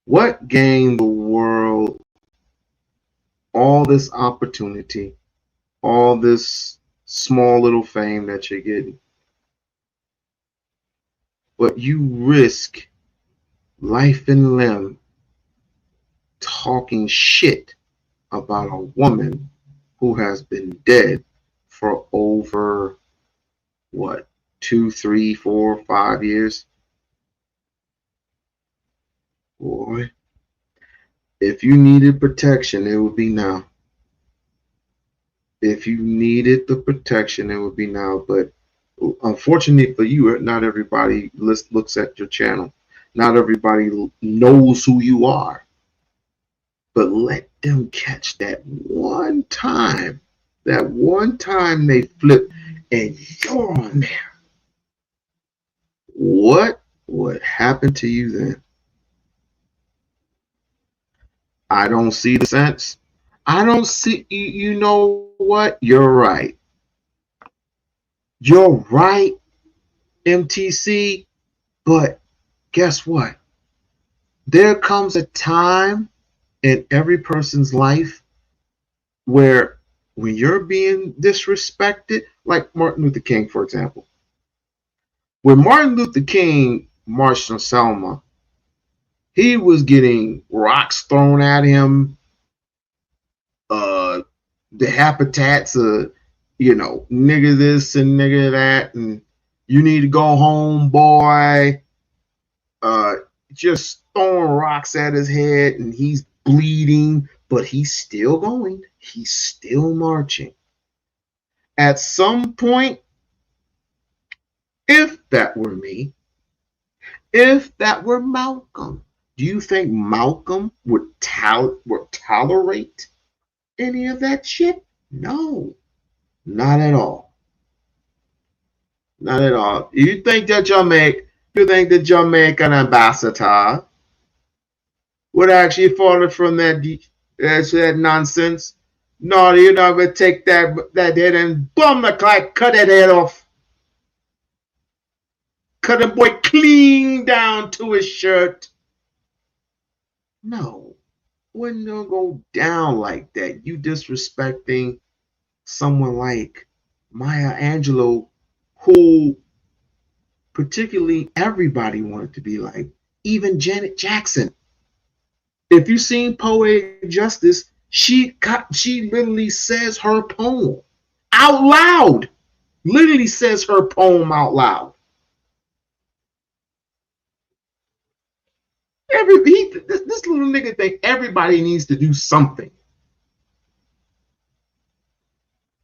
What gained the world all this opportunity, all this small little fame that you're getting? But you risk life and limb talking shit about a woman who has been dead for over, 2, 3, 4, 5 years? Boy, if you needed protection, it would be now. If you needed the protection, it would be now. But unfortunately for you, not everybody looks at your channel. Not everybody knows who you are. But let them catch that one time. That one time they flip and you're on there. What would happen to you then? I don't see the sense. I don't see, you know what? You're right. You're right, MTC. But guess what? There comes a time in every person's life where when you're being disrespected, like Martin Luther King, for example. When Martin Luther King marched on Selma, he was getting rocks thrown at him, the habitats of, nigga this and nigga that, and you need to go home, boy. Just throwing rocks at his head, and he's bleeding, but he's still going. He's still marching. At some point, if that were me, if that were Malcolm, do you think Malcolm would tolerate any of that shit? No, not at all. Not at all. You think the Jamaican ambassador would actually follow from that nonsense? No, you're not gonna take that head and bum the clock, cut that head off. Cut the boy clean down to his shirt. No, wouldn't go down like that. You disrespecting someone like Maya Angelou, who particularly everybody wanted to be like, even Janet Jackson. If you seen Poetic Justice, she literally says her poem out loud. Literally says her poem out loud. This little nigga think everybody needs to do something.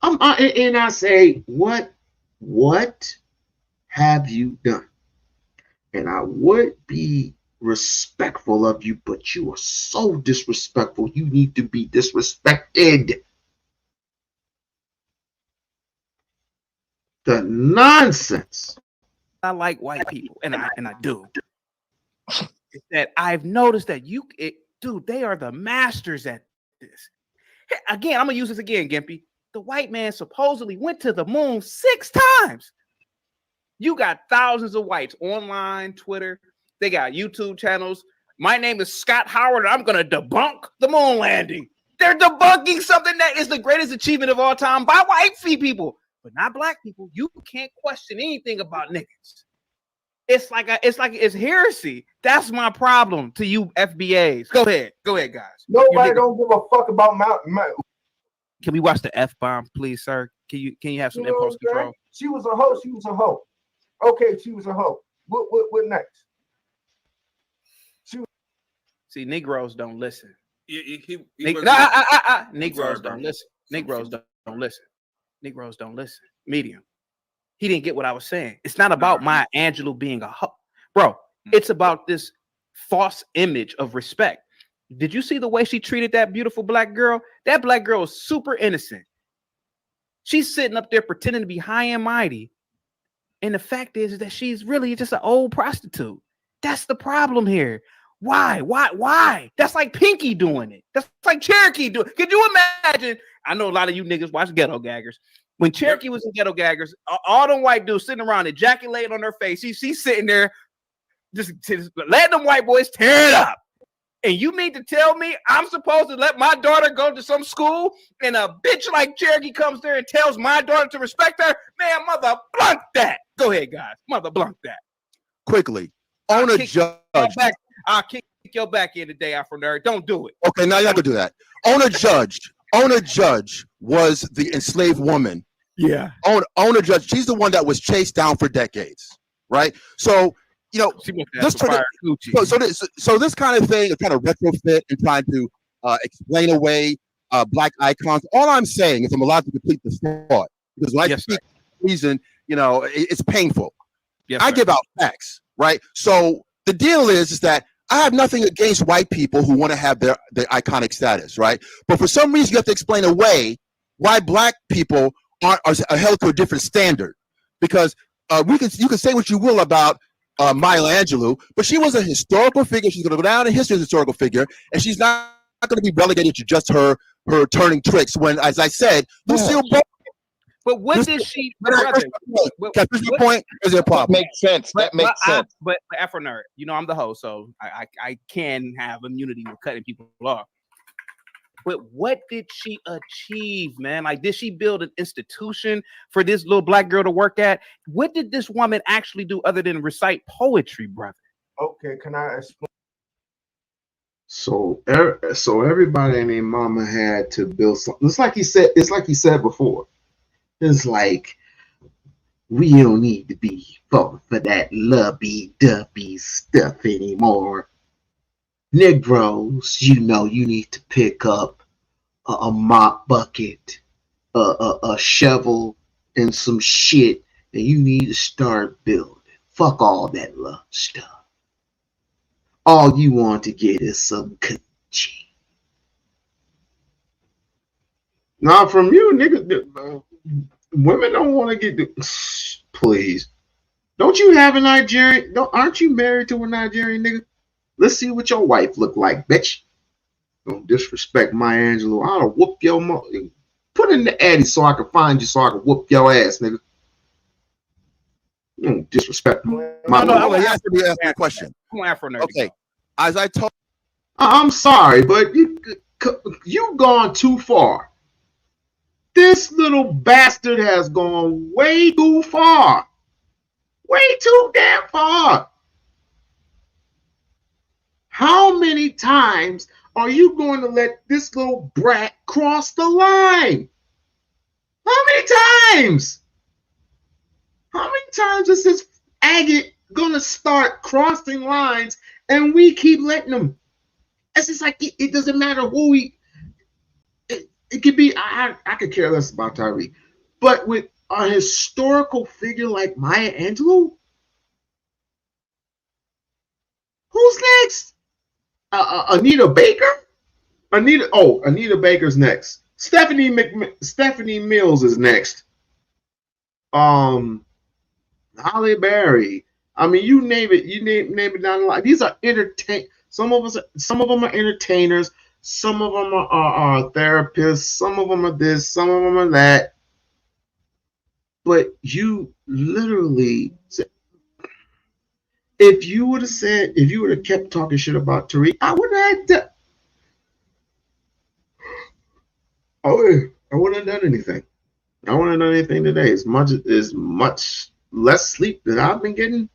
And I say, what have you done? And I would be respectful of you, but you are so disrespectful. You need to be disrespected. The nonsense. I like white people, and I do. Is that I've noticed that dude, they are the masters at this. Again, I'm gonna use this again, Gimpy. The white man supposedly went to the moon 6 times. You got thousands of whites online, Twitter. They got YouTube channels. My name is Scott Howard, and I'm gonna debunk the moon landing. They're debunking something that is the greatest achievement of all time by white people, but not black people. You can't question anything about niggas. It's like it's heresy. That's my problem to you FBAs. Go ahead, guys. Nobody don't give a fuck about my. Can we watch the F-bomb, please, sir? Can you have some impulse control? She was a hoe. She was a hoe. Okay, she was a hoe. What next? See, Negroes don't listen. Negroes don't listen. Negroes don't listen. Negroes don't listen. Medium. He didn't get what I was saying. It's not about Maya Angelou being a hoe. Bro, it's about this false image of respect. Did you see the way she treated that beautiful black girl? That black girl is super innocent. She's sitting up there pretending to be high and mighty. And the fact is that she's really just an old prostitute. That's the problem here. Why? That's like Pinky doing it. That's like Cherokee doing it. Could you imagine? I know a lot of you niggas watch Ghetto Gaggers. When Cherokee was in Ghetto Gaggers, all them white dudes sitting around ejaculating on their face. She's sitting there just letting them white boys tear it up. And you mean to tell me I'm supposed to let my daughter go to some school and a bitch like Cherokee comes there and tells my daughter to respect her? Man, mother blunt that. Go ahead, guys. Mother blunt that. Quickly. On a judge. I'll kick your back in today, Afro Nerd. Don't do it. Okay, now you're not gonna do that. On a judge was the enslaved woman. Yeah. On a judge, she's the one that was chased down for decades, right? So, you know, so this kind of thing is kind of retrofit and trying to explain away black icons. All I'm saying is I'm allowed to complete the thought because when I speak reason, you know, it's painful. Yes, I give out facts, right? So the deal is that I have nothing against white people who want to have their iconic status, right? But for some reason, you have to explain away why black people are held to a different standard. Because you can say what you will about Maya Angelou, but she was a historical figure. She's going to go down in history as a historical figure, and she's not going to be relegated to just her turning tricks. When, as I said, Lucille Ball. But what did she? Your point is a problem. That makes sense. That makes sense. But Afro Nerd, you know I'm the host, so I can have immunity with cutting people off. But what did she achieve, man? Like, did she build an institution for this little black girl to work at? What did this woman actually do other than recite poetry, brother? Okay, can I explain? So everybody and their mama had to build something. It's like he said before. It's like we don't need to be for that lovey-dovey stuff anymore. Negroes, you know, you need to pick up a mop bucket, a shovel, and some shit, and you need to start building. Fuck all that love stuff. All you want to get is some coochie. Now, from you, nigga, women don't want to get the. Please, don't you have a Nigerian? Aren't you married to a Nigerian nigga? Let's see what your wife look like, bitch. Don't disrespect Maya Angelou. I'll whoop your mother. Put in the Addy so I can find you, so I can whoop your ass, nigga. You don't disrespect my No, you have to be asking a question. Afro Nerd. Okay, as I told I'm sorry, but you've gone too far. This little bastard has gone way too far. Way too damn far. How many times are you going to let this little brat cross the line? How many times? How many times is this agate going to start crossing lines and we keep letting him? It's just like it doesn't matter who it could be. I could care less about Tyreek. But with a historical figure like Maya Angelou, who's next? Anita Baker? Anita Baker's next. Stephanie Mills is next. Holly Berry. I mean, you name it. You name it down the line. These are entertain. Some of them are entertainers. Some of them are therapists. Some of them are this. Some of them are that. But you literally, if you would have kept talking shit about Tariq, I would have. I wouldn't have done anything. I wouldn't have done anything today. As much less sleep that I've been getting.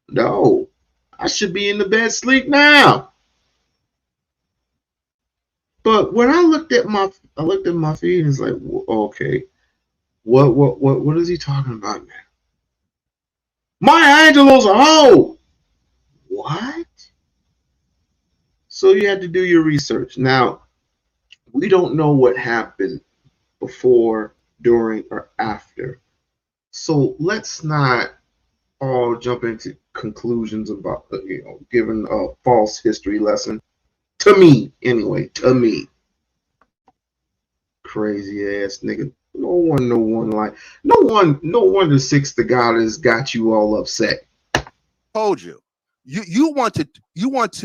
No, I should be in the bed sleep now. But when I looked at my feed, and it's like, okay, what is he talking about now? Maya Angelou's a hoe. What? So you had to do your research. Now, we don't know what happened before, during, or after. So let's not all jump into conclusions about, giving a false history lesson. To me, anyway, to me. Crazy ass nigga. No wonder Six the God has got you all upset. Told you. You want to grift.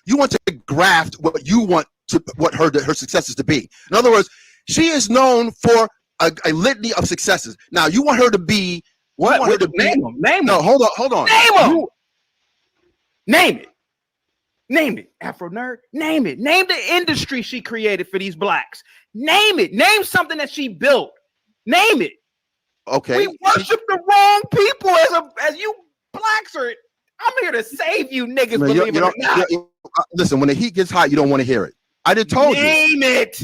You want to graft what you want to what her successes to be. In other words, she is known for a litany of successes. Now you want her to be what? Name them. No, hold on. Name them. Name it. Name it, Afro Nerd. Name it. Name the industry she created for these blacks. Name it. Name something that she built. Name it. Okay. We worship the wrong people as you blacks are. I'm here to save you niggas, believe it or not. Listen, when the heat gets hot, you don't want to hear it. I just told you. Name it.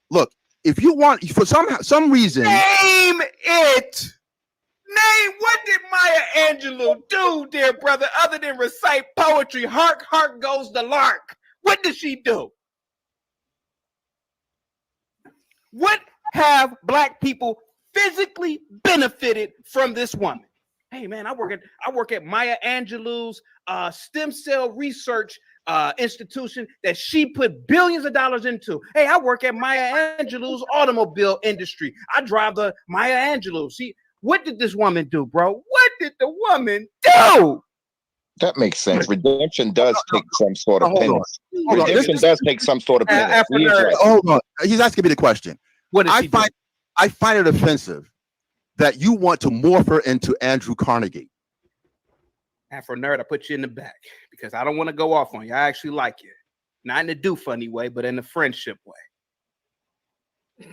Look, if you want, for some reason. Name it. Name, what did Maya Angelou do, dear brother, other than recite poetry? Hark, hark goes the lark. What did she do? What have black people physically benefited from this woman? Hey man, I work at Maya Angelou's stem cell research institution that she put billions of dollars into. Hey, I work at Maya Angelou's automobile industry. I drive the Maya Angelou. What did this woman do, bro? What did the woman do? That makes sense. Redemption does take some sort of penance. Hold on. Redemption does take some sort of penance. Hold on. He's asking me the question. What did I find it offensive that you want to morph her into Andrew Carnegie. Afro Nerd, I put you in the back because I don't want to go off on you. I actually like you. Not in a do funny way, but in a friendship way.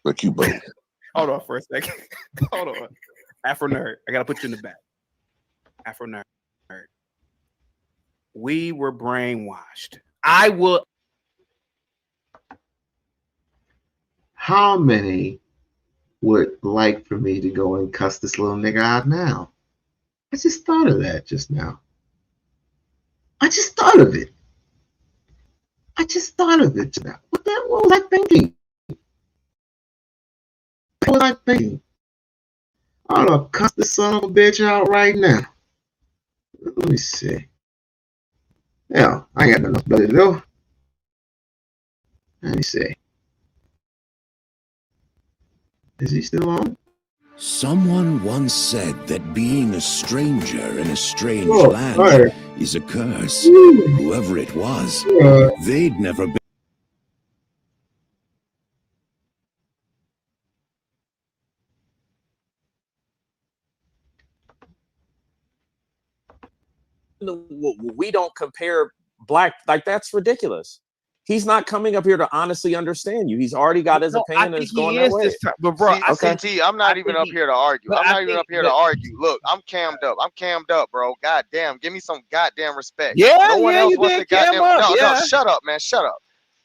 But you both. Hold on for a second. Hold on. Afro Nerd, I gotta put you in the back. Afro Nerd. We were brainwashed. I will. How many would like for me to go and cuss this little nigga out now? I just thought of that just now. I just thought of it. Just now. What was I thinking? What was I thinking? I'm gonna cuss this son of a bitch out right now. Let me see. Yeah, I ain't got nothing better to do. Let me see. Is he still on? Someone once said that being a stranger in a strange land is a curse. Whoever it was, they'd never been. we don't compare black, like that's ridiculous. He's not coming up here to honestly understand you. He's already got his opinion and it's going that way. But bro, CT, I'm not even up here to argue. I'm not even up here to argue. Look, I'm cammed up. I'm cammed up, bro. God damn, give me some goddamn respect. No one else wants to goddamn. No, shut up, man. Shut up.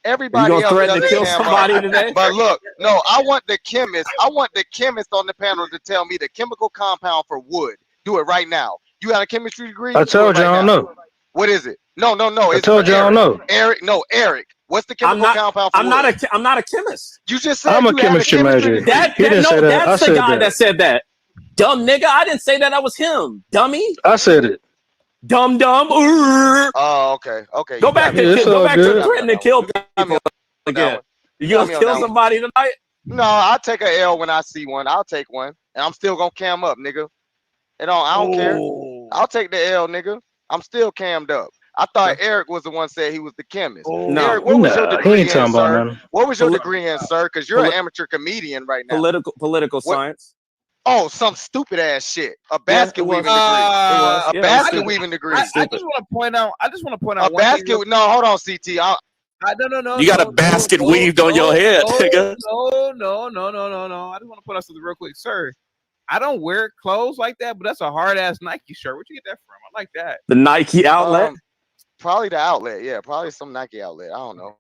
Everybody else threaten to kill somebody today. But look, no, I want the chemist. I want the chemist on the panel to tell me the chemical compound for wood. Do it right now. You got a chemistry degree? I told you I don't know. What is it? No. I told you I don't know. Eric. What's the chemical compound for wood? I'm not a chemist. You just said I'm a chemistry major. That's the guy that said that. Dumb nigga. I didn't say that. That was him. Dummy. I said it. Dumb. Oh, okay. Go back to threatening to kill people again. You gonna kill somebody tonight? No, I'll take a L when I see one. I'll take one, and I'm still gonna cam up, nigga. I don't care. I'll take the L, nigga. I'm still cammed up. I thought Eric was the one said he was the chemist. Eric, what was your degree in, sir? What was your degree in, sir? Because you're an amateur comedian right now. Political science. Oh, some stupid ass shit. A basket weaving degree. A basket weaving degree. I just want to point out. A basket. No, hold on, CT. No. You got a basket weaved on your head, nigga. No. I just want to point out something real quick, sir. I don't wear clothes like that, but that's a hard ass Nike shirt. Where'd you get that from? I like that. The Nike outlet. Probably the outlet. Yeah, probably some Nike outlet. I don't know.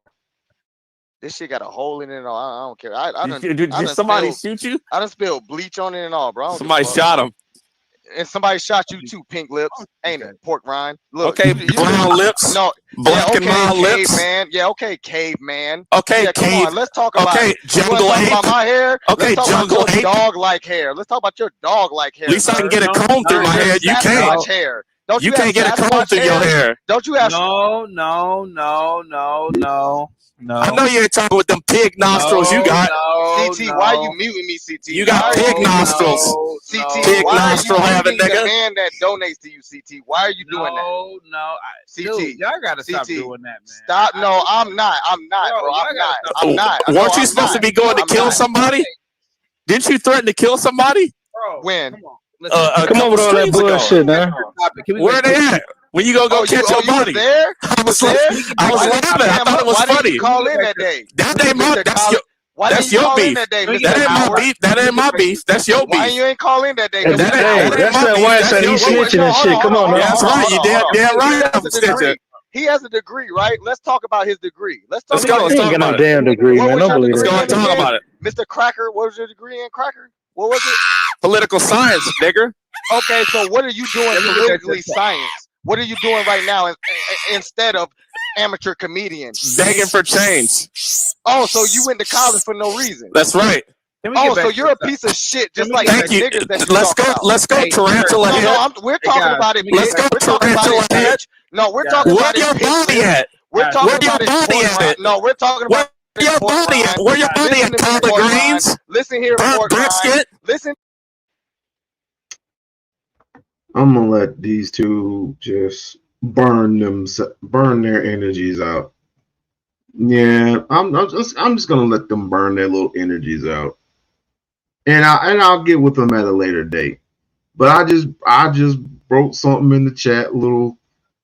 This shit got a hole in it and all. I don't care. Did somebody shoot you? I done spilled bleach on it and all, bro. Somebody shot him. And somebody shot you too, pink lips. Ain't it? Pork rind. Look. Okay, brown lips. No. Black and brown lips. Man. Yeah, okay, caveman. Okay, yeah, come on, let's talk about jungle ape. About my hair. Okay, jungle ape. Dog-like hair. Let's talk about your dog-like hair. At least I can get a comb through my hair. You can't. Hair. You can't get a comb through your hair. Don't you have? No. I know you ain't talking with them pig nostrils you got. CT, why are you muting me, CT? You got pig nostrils. CT, pig nostril having nigga. The man that donates to you, CT. Why are you doing that? No. CT, dude, y'all gotta stop doing that, man. Stop. No, I'm not, bro. I'm not. Weren't you supposed to be going to kill somebody? Didn't you threaten to kill somebody? Bro, when? Come on with all that bullshit, man. Where they at? When you gonna go catch your buddy? There? I was laughing. I thought it was funny. Why didn't you call in that day? That's your beef. That ain't my beef. That's your beef. Why you ain't call in that day? That's that why I said he's snitching and shit. Come on, man. That's right. You damn right. I'm snitching. He has a degree, right? Let's talk about his degree. Let's talk about it. He ain't got no damn degree, man. Don't believe that. Let's go talk about it. Mr. Cracker, what was your degree in, Cracker? What was it? Political science, nigga. Okay, so what are you doing politically science? What are you doing right now instead of amateur comedian? Begging for change. Oh, so you went to college for no reason. That's right. Oh, so you're a piece of shit, just like Thank you. niggas that Let's go, Tarantula Head. No, we're talking about it. Let's go, Tarantula Head. No, we're talking about it. Where your body at? We're talking about it. No, we're talking about where your body at? Where your body at? Collard greens. Listen here, brisket. Listen. I'm gonna let these two just burn their energies out. Yeah, I'm just gonna let them burn their little energies out, and I'll get with them at a later date. But I just wrote something in the chat,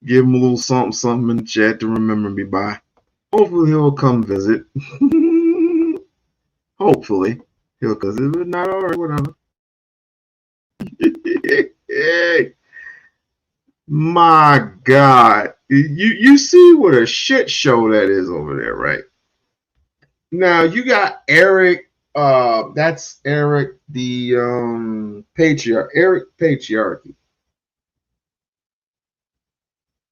give him a little something in the chat to remember me by. Hopefully he'll come visit. Hopefully he'll come visit. If not, all right, whatever. My God, you see what a shit show that is over there, right? Now you got Eric. That's Eric, the patriarch. Eric Patriarchy.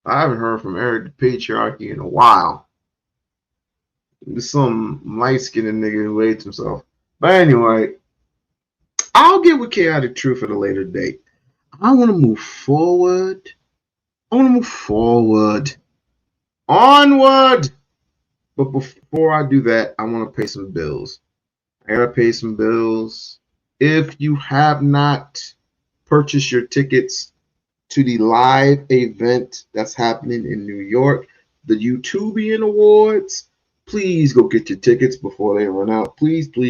I haven't heard from Eric the Patriarchy in a while. There's some light-skinned nigga who hates himself. But anyway, I'll get with Chaotic Truth at a later date. I want to move forward. Onward. But before I do that, I want to pay some bills. I gotta pay some bills. If you have not purchased your tickets to the live event that's happening in New York, the YouTubian Awards, please go get your tickets before they run out. Please go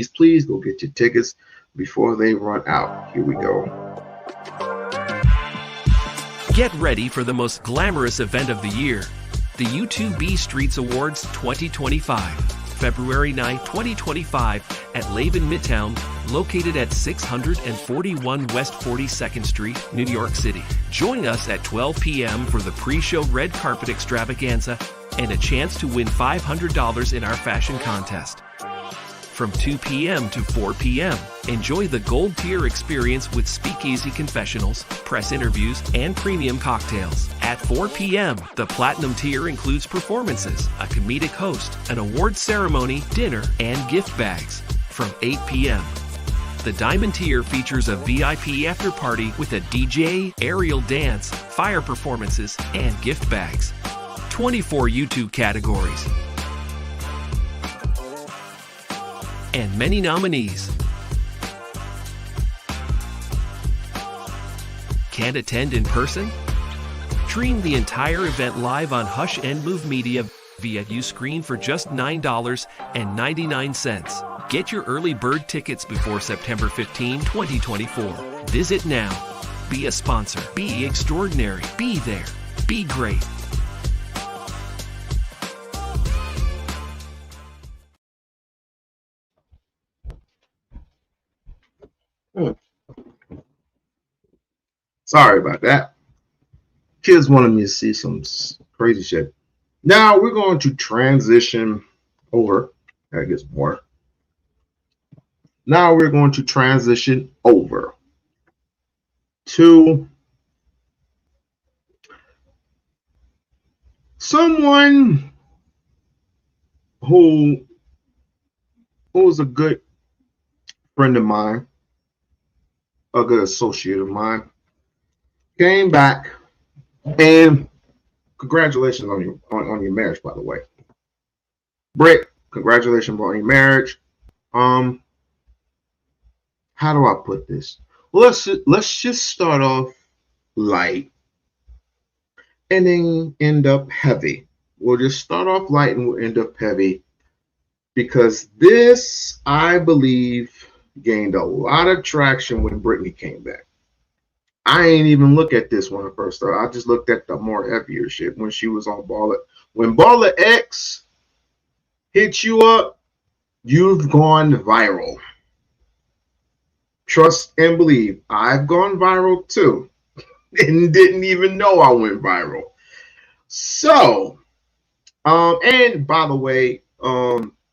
get your tickets before they run out. Here we go. Get ready for the most glamorous event of the year, the U2B Streets Awards 2025, February 9, 2025 at Laven Midtown, located at 641 West 42nd Street, New York City. Join us at 12 p.m. for the pre-show red carpet extravaganza and a chance to win $500 in our fashion contest. From 2 p.m. to 4 p.m., enjoy the gold tier experience with speakeasy confessionals, press interviews, and premium cocktails. At 4 p.m., the platinum tier includes performances, a comedic host, an award ceremony, dinner, and gift bags. From 8 p.m., the diamond tier features a VIP after party with a DJ, aerial dance, fire performances, and gift bags. 24 YouTube categories and many nominees. Can't attend in person? Stream the entire event live on Hush and Move Media via Uscreen for just $9.99. Get your early bird tickets before September 15, 2024. Visit now. Be a sponsor. Be extraordinary. Be there. Be great. Sorry about that. Kids wanted me to see some crazy shit. Now we're going to transition over. That gets more. Now we're going to transition over to someone who's a good friend of mine, a good associate of mine, came back, and congratulations on your marriage, by the way. Britt, congratulations on your marriage. How do I put this? Let's just start off light and then end up heavy. We'll just start off light and we'll end up heavy, because this, I believe, gained a lot of traction when Britney came back. I ain't even look at this one at first though. I just looked at the more heavier shit when she was on Baller. When Baller X hit you up, you've gone viral. Trust and believe, I've gone viral too, and didn't even know I went viral. So, and by the way,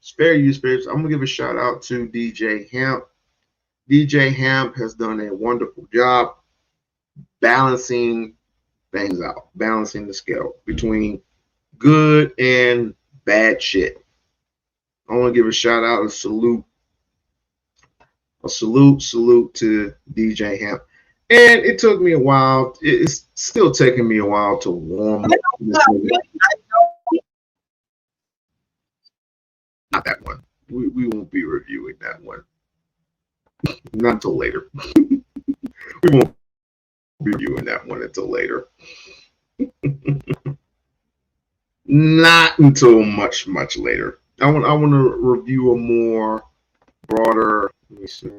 spare you spirits, I'm gonna give a shout out to DJ Hemp. DJ Hemp has done a wonderful job balancing things out, balancing the scale between good and bad shit. I want to give a shout out, a salute to DJ Hemp. And it took me a while. It's still taking me a while to warm up. Not that one. We won't be reviewing that one. Not until later. We won't be reviewing that one until later. Not until much later. I want to review a more broader. Let me see.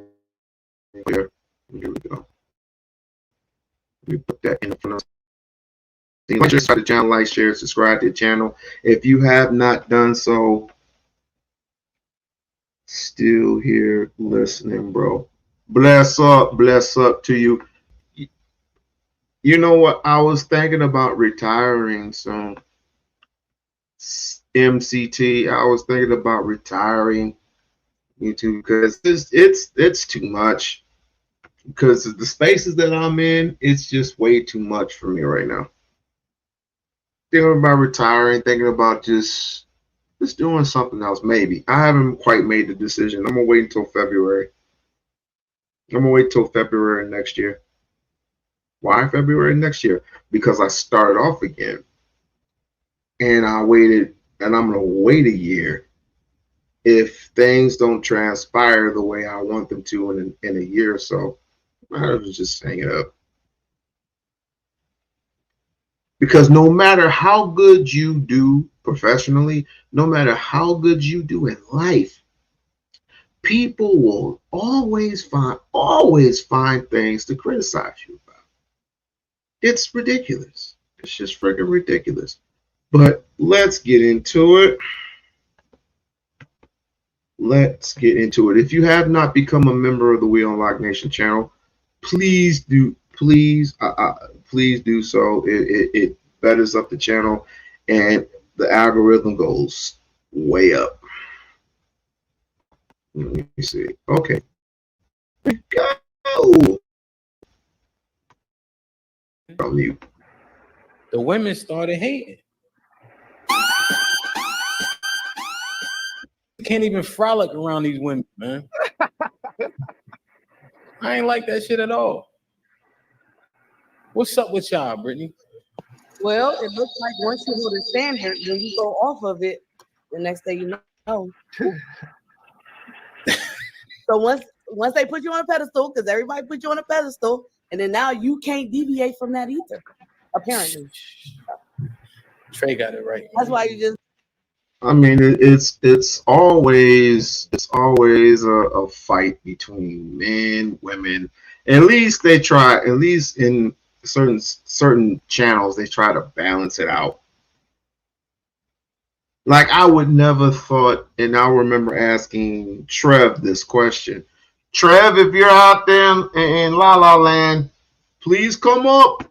Here we go. Let me put that in front of. Like, subscribe to the channel, like, share, subscribe to the channel. If you have not done so, still here listening, bro. Bless up to you. You know what? I was thinking about retiring soon. MCT. I was thinking about retiring YouTube because it's too much. Because the spaces that I'm in, it's just way too much for me right now. Thinking about retiring, thinking about just doing something else. Maybe I haven't quite made the decision. I'm gonna wait until February. I'm gonna wait till February next year. Why February next year? Because I started off again, and I waited, and I'm gonna wait a year. If things don't transpire the way I want them to in a year or so, I was just hang it up. Because no matter how good you do professionally, no matter how good you do in life, people will always find things to criticize you about. It's ridiculous. It's just freaking ridiculous. But let's get into it. Let's get into it. If you have not become a member of the We-On-Loc Nation channel, please do. Please do so. It betters up the channel, and the algorithm goes way up. Let me see. Okay. Go. On mute. The women started hating. Can't even frolic around these women, man. I ain't like that shit at all. What's up with y'all, Brittany? Well, it looks like once you hold a standard, when you go off of it, the next day you know. So once they put you on a pedestal, because everybody put you on a pedestal, and then now you can't deviate from that either, apparently. Trey got it right. That's why you just. I mean, it's always a fight between men, women. At least they try. At least in certain channels, they try to balance it out. Like I would never thought, and I remember asking Trev this question. Trev, if you're out there in La La Land, please come up.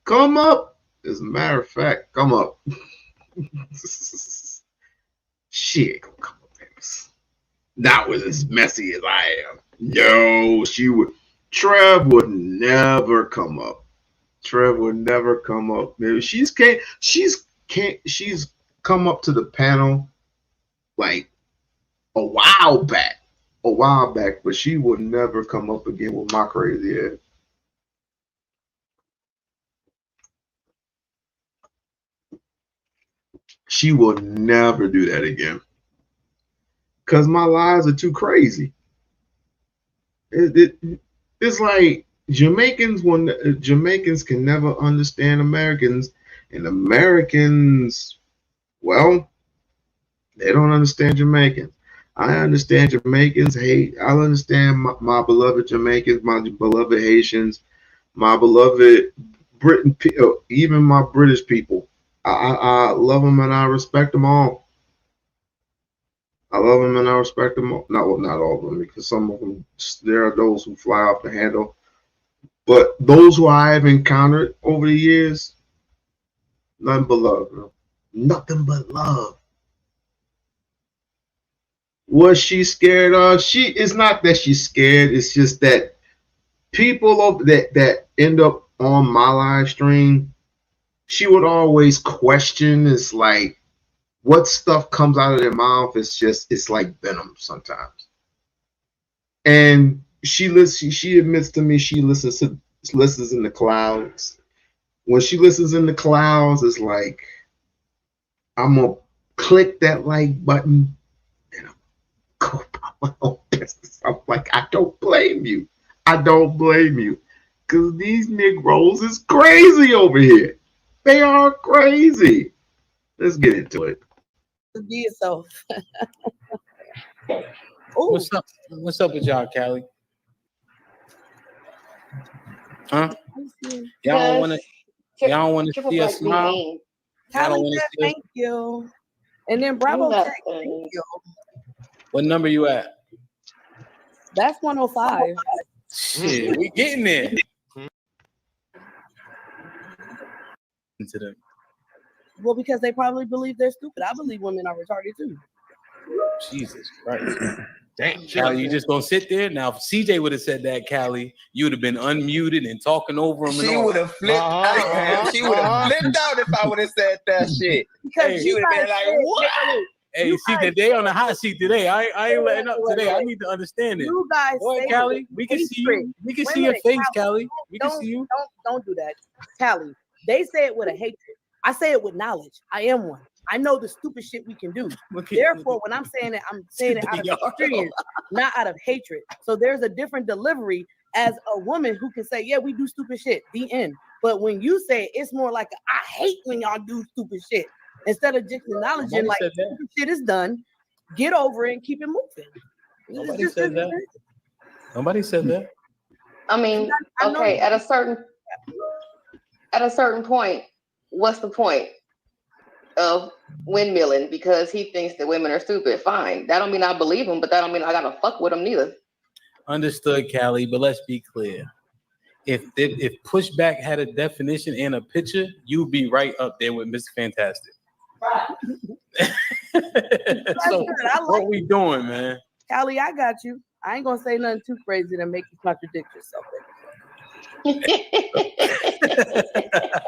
Come up. As a matter of fact, come up. She ain't gonna come up there. Not with as messy as I am. No, she would. Trev would never come up. Trev would never come up. Maybe she's come up to the panel like a while back, but she would never come up again with my crazy head. She will never do that again. Because my lies are too crazy. It's like Jamaicans can never understand Americans, and Americans, well, they don't understand Jamaicans. I understand Jamaicans hate. I understand my beloved Jamaicans, my beloved Haitians, my beloved Britain, even my British people. I love them and I respect them all. I love them and I respect them all. Not all of them, because some of them, there are those who fly off the handle. But those who I have encountered over the years, nothing but love. Bro. Nothing but love. Was she scared of? It's not that she's scared. It's just that people that end up on my live stream, she would always question. It's like what stuff comes out of their mouth. It's like venom sometimes. And she admits to me she listens in the clouds. When she listens in the clouds, it's like I'm gonna click that like button and go about my own business. I'm like, I don't blame you. Because these Negroes is crazy over here. They are crazy. Let's get into it. Be yourself. What's up? What's up with y'all, Callie? Huh? Y'all don't want to see us smile? Callie said thank you. And then Bravo said thank you. What number you at? That's 105. Shit, we getting there. Into them. Well, because they probably believe they're stupid. I believe women are retarded too. Jesus Christ. Damn, Callie, you just gonna sit there? Now, if CJ would have said that, Callie, you would have been unmuted and talking over him. She would have flipped out. She would have flipped out if I would have said that shit. Because she would have been like, what? Hey, see, today on the hot seat today. I ain't letting up today. I need to understand it. You guys, boy, Callie, we can see you. We can see your face, Callie. We can see you. Don't do that, Callie. They say it with a hatred. I say it with knowledge. I am one. I know the stupid shit we can do. Therefore, when I'm saying it out of experience, not out of hatred. So there's a different delivery as a woman who can say, yeah, we do stupid shit, the end. But when you say it, it's more like, I hate when y'all do stupid shit. Instead of just acknowledging like stupid shit is done, get over it and keep it moving. Nobody said that. Nobody said that. I mean, okay, at a certain at a certain point, what's the point of windmilling because he thinks that women are stupid? Fine. That don't mean I believe him, but that don't mean I gotta fuck with him neither. Understood, Callie, but let's be clear. If pushback had a definition and a picture, you'd be right up there with Mr. Fantastic. So what we doing, man? Callie, I got you. I ain't gonna say nothing too crazy to make you contradict yourself.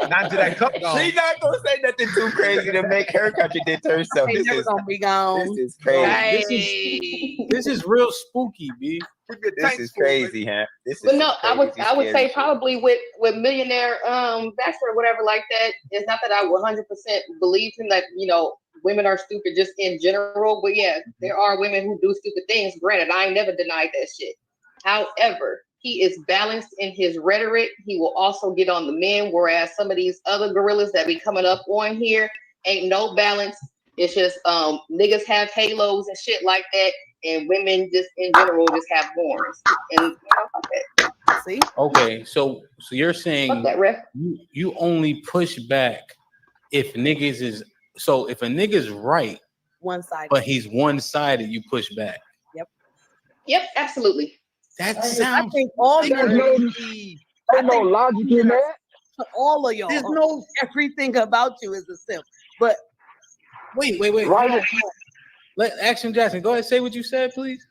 Not to that cup gone. She's not gonna say nothing too crazy to make her contradict herself. This is gonna be gone. This is crazy. This is real spooky, B. This is crazy, huh? But no, I would say probably with millionaire Baxter or whatever like that. It's not that I 100% believe him that women are stupid just in general, but yeah, there are women who do stupid things. Granted, I ain't never denied that shit. However, he is balanced in his rhetoric. He will also get on the men, whereas some of these other gorillas that be coming up on here ain't no balance. It's just niggas have halos and shit like that, and women just in general just have horns. And see? Okay, so you're saying Fuck that, ref. you only push back if niggas is if a nigga's right, one-sided, but he's one-sided, you push back. Yep, absolutely. That I sounds think all There's no logic in that. all of y'all. There's no everything about you is a simp. But wait. Right. Let Action Jackson go ahead and say what you said, please.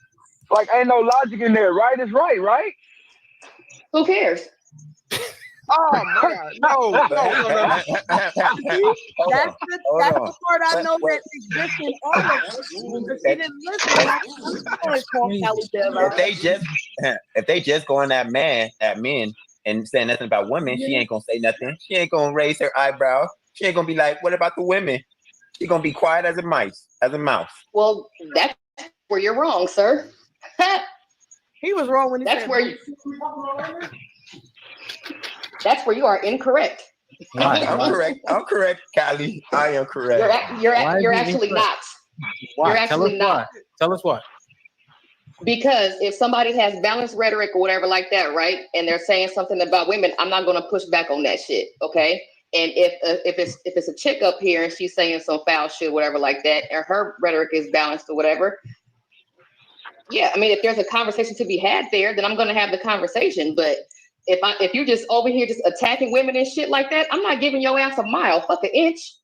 Like, ain't no logic in there. Right is right, right? Who cares? Oh my God! No. That's the part I know that exists in all of us. If she didn't listen, if they just going at men and saying nothing about women, she ain't gonna say nothing. She ain't gonna raise her eyebrow. She ain't gonna be like, "What about the women?" She gonna be quiet as a mouse. Well, that's where you're wrong, sir. He was wrong when he that's said where that's where you are incorrect. I'm correct, Callie. I am correct. You're actually not. Why? You're actually not. Tell us why. Because if somebody has balanced rhetoric or whatever like that, right, and they're saying something about women, I'm not going to push back on that shit, okay? And if it's a chick up here and she's saying some foul shit, whatever like that, and her rhetoric is balanced or whatever, yeah, I mean, if there's a conversation to be had there, then I'm going to have the conversation. But if you're just over here just attacking women and shit like that, I'm not giving your ass a mile, fuck an inch.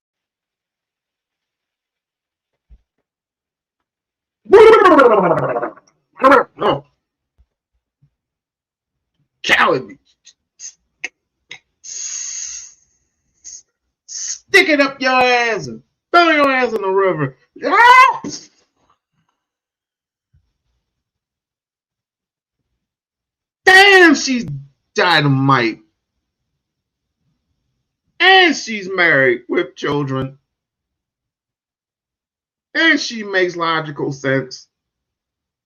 Callie, stick it up your ass and throw your ass in the river. Ah! Damn, she's dynamite. And she's married with children. And she makes logical sense.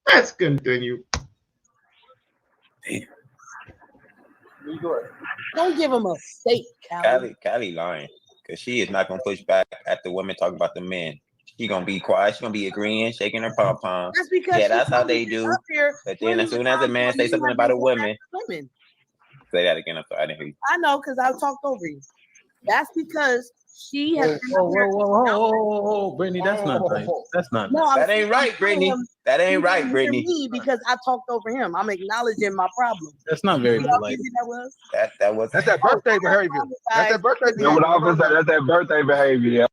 Let's continue. Damn. Don't give him a steak, Callie lying. Because she is not gonna push back at the women talking about the men. She gonna be quiet. She gonna be agreeing, shaking her pom pom. That's because that's how they do. But then as soon as a man say something about a woman, say that again. I'm sorry, I didn't hear you. I know, because I talked over you. That's because she has. Whoa, Brittany, that's not right. That's not. No, that ain't right, Brittany. That ain't right, Brittany. Me because I talked over him. I'm acknowledging my problem. That's not very polite. That's that birthday behavior. That's that birthday behavior. That's that birthday behavior.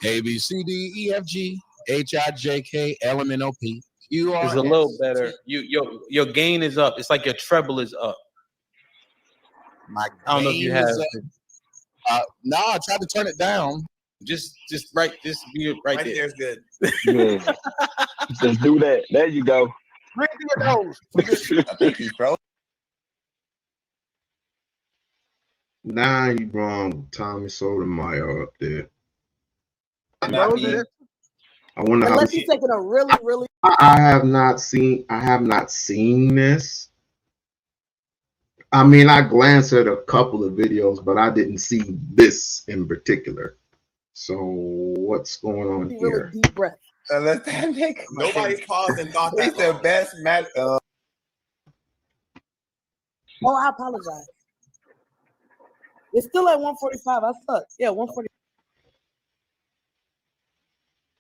A B C D E F G H I J K L M N O P Q R. It's a little better. Your gain is up. It's like your treble is up. My I don't know if you have. No, I tried to turn it down. Just right. Just be right there. There's good. Yeah. Just do that. There you go. Bring your nose. I think he's pro. Now you wrong. Tommy Sotomayor up there. I wonder unless he's taking a really. I have not seen this. I mean, I glanced at a couple of videos, but I didn't see this in particular. So what's going on here? Really deep breath. Unless that nigga, nobody paused and thought that's the best match. Oh, I apologize. It's still at 145. I suck. Yeah, 140.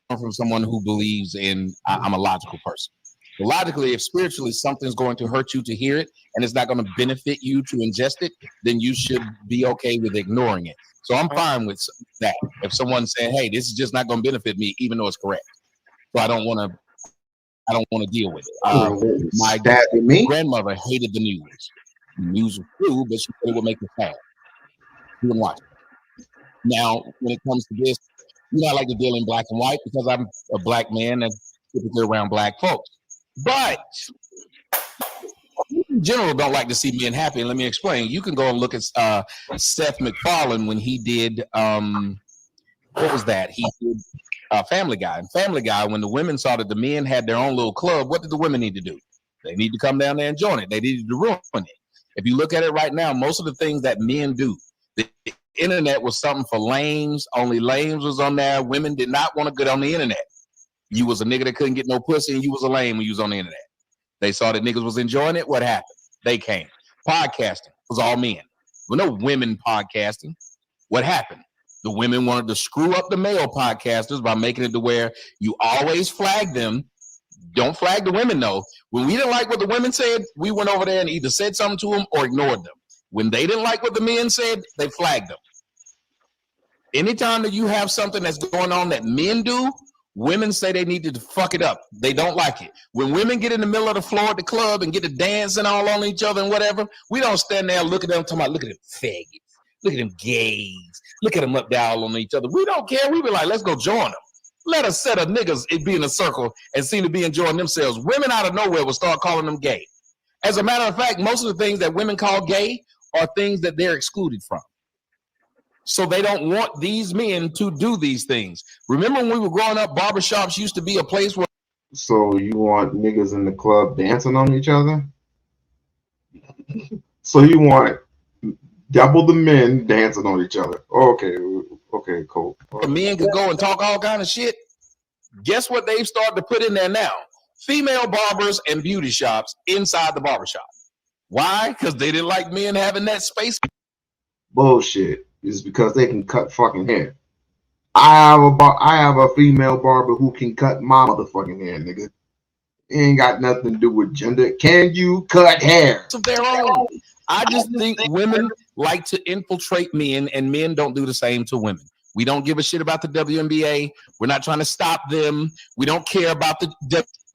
From someone who believes in I'm a logical person. But logically, if spiritually something's going to hurt you to hear it and it's not going to benefit you to ingest it, then you should be okay with ignoring it. So I'm fine with that. If someone said, "Hey, this is just not going to benefit me," even though it's correct, so I don't want to deal with it. My grandmother hated the news. The news was true, but she said it would make her sad. She wouldn't watch it. Now, when it comes to this, I like to deal in black and white because I'm a black man and typically around black folks. But in general, don't like to see men happy. And let me explain. You can go and look at Seth MacFarlane when he did what was that? He did Family Guy. And Family Guy, when the women saw that the men had their own little club, what did the women need to do? They need to come down there and join it. They needed to ruin it. If you look at it right now, most of the things that men do, the internet was something for lames. Only lames was on there. Women did not want to get on the internet. You was a nigga that couldn't get no pussy, and you was a lame when you was on the internet. They saw that niggas was enjoying it. What happened? They came. Podcasting was all men. There were no women podcasting. What happened? The women wanted to screw up the male podcasters by making it to where you always flag them. Don't flag the women, though. When we didn't like what the women said, we went over there and either said something to them or ignored them. When they didn't like what the men said, they flagged them. Anytime that you have something that's going on that men do, women say they need to fuck it up. They don't like it. When women get in the middle of the floor at the club and get to dancing all on each other and whatever, we don't stand there and look at them talking about, look at them faggots. Look at them gays. Look at them up there all on each other. We don't care. We be like, let's go join them. Let a set of niggas be in a circle and seem to be enjoying themselves. Women out of nowhere will start calling them gay. As a matter of fact, most of the things that women call gay are things that they're excluded from. So they don't want these men to do these things. Remember when we were growing up, barbershops used to be a place where... So you want niggas in the club dancing on each other? So you want double the men dancing on each other. Okay, cool. Men could go and talk all kind of shit. Guess what they've started to put in there now? Female barbers and beauty shops inside the barbershop. Why? Because they didn't like men having that space. Bullshit. It's because they can cut fucking hair. I have a female barber who can cut my motherfucking hair, nigga. It ain't got nothing to do with gender. Can you cut hair? Of their own. I just think women like to infiltrate men, and men don't do the same to women. We don't give a shit about the WNBA. We're not trying to stop them. We don't care about the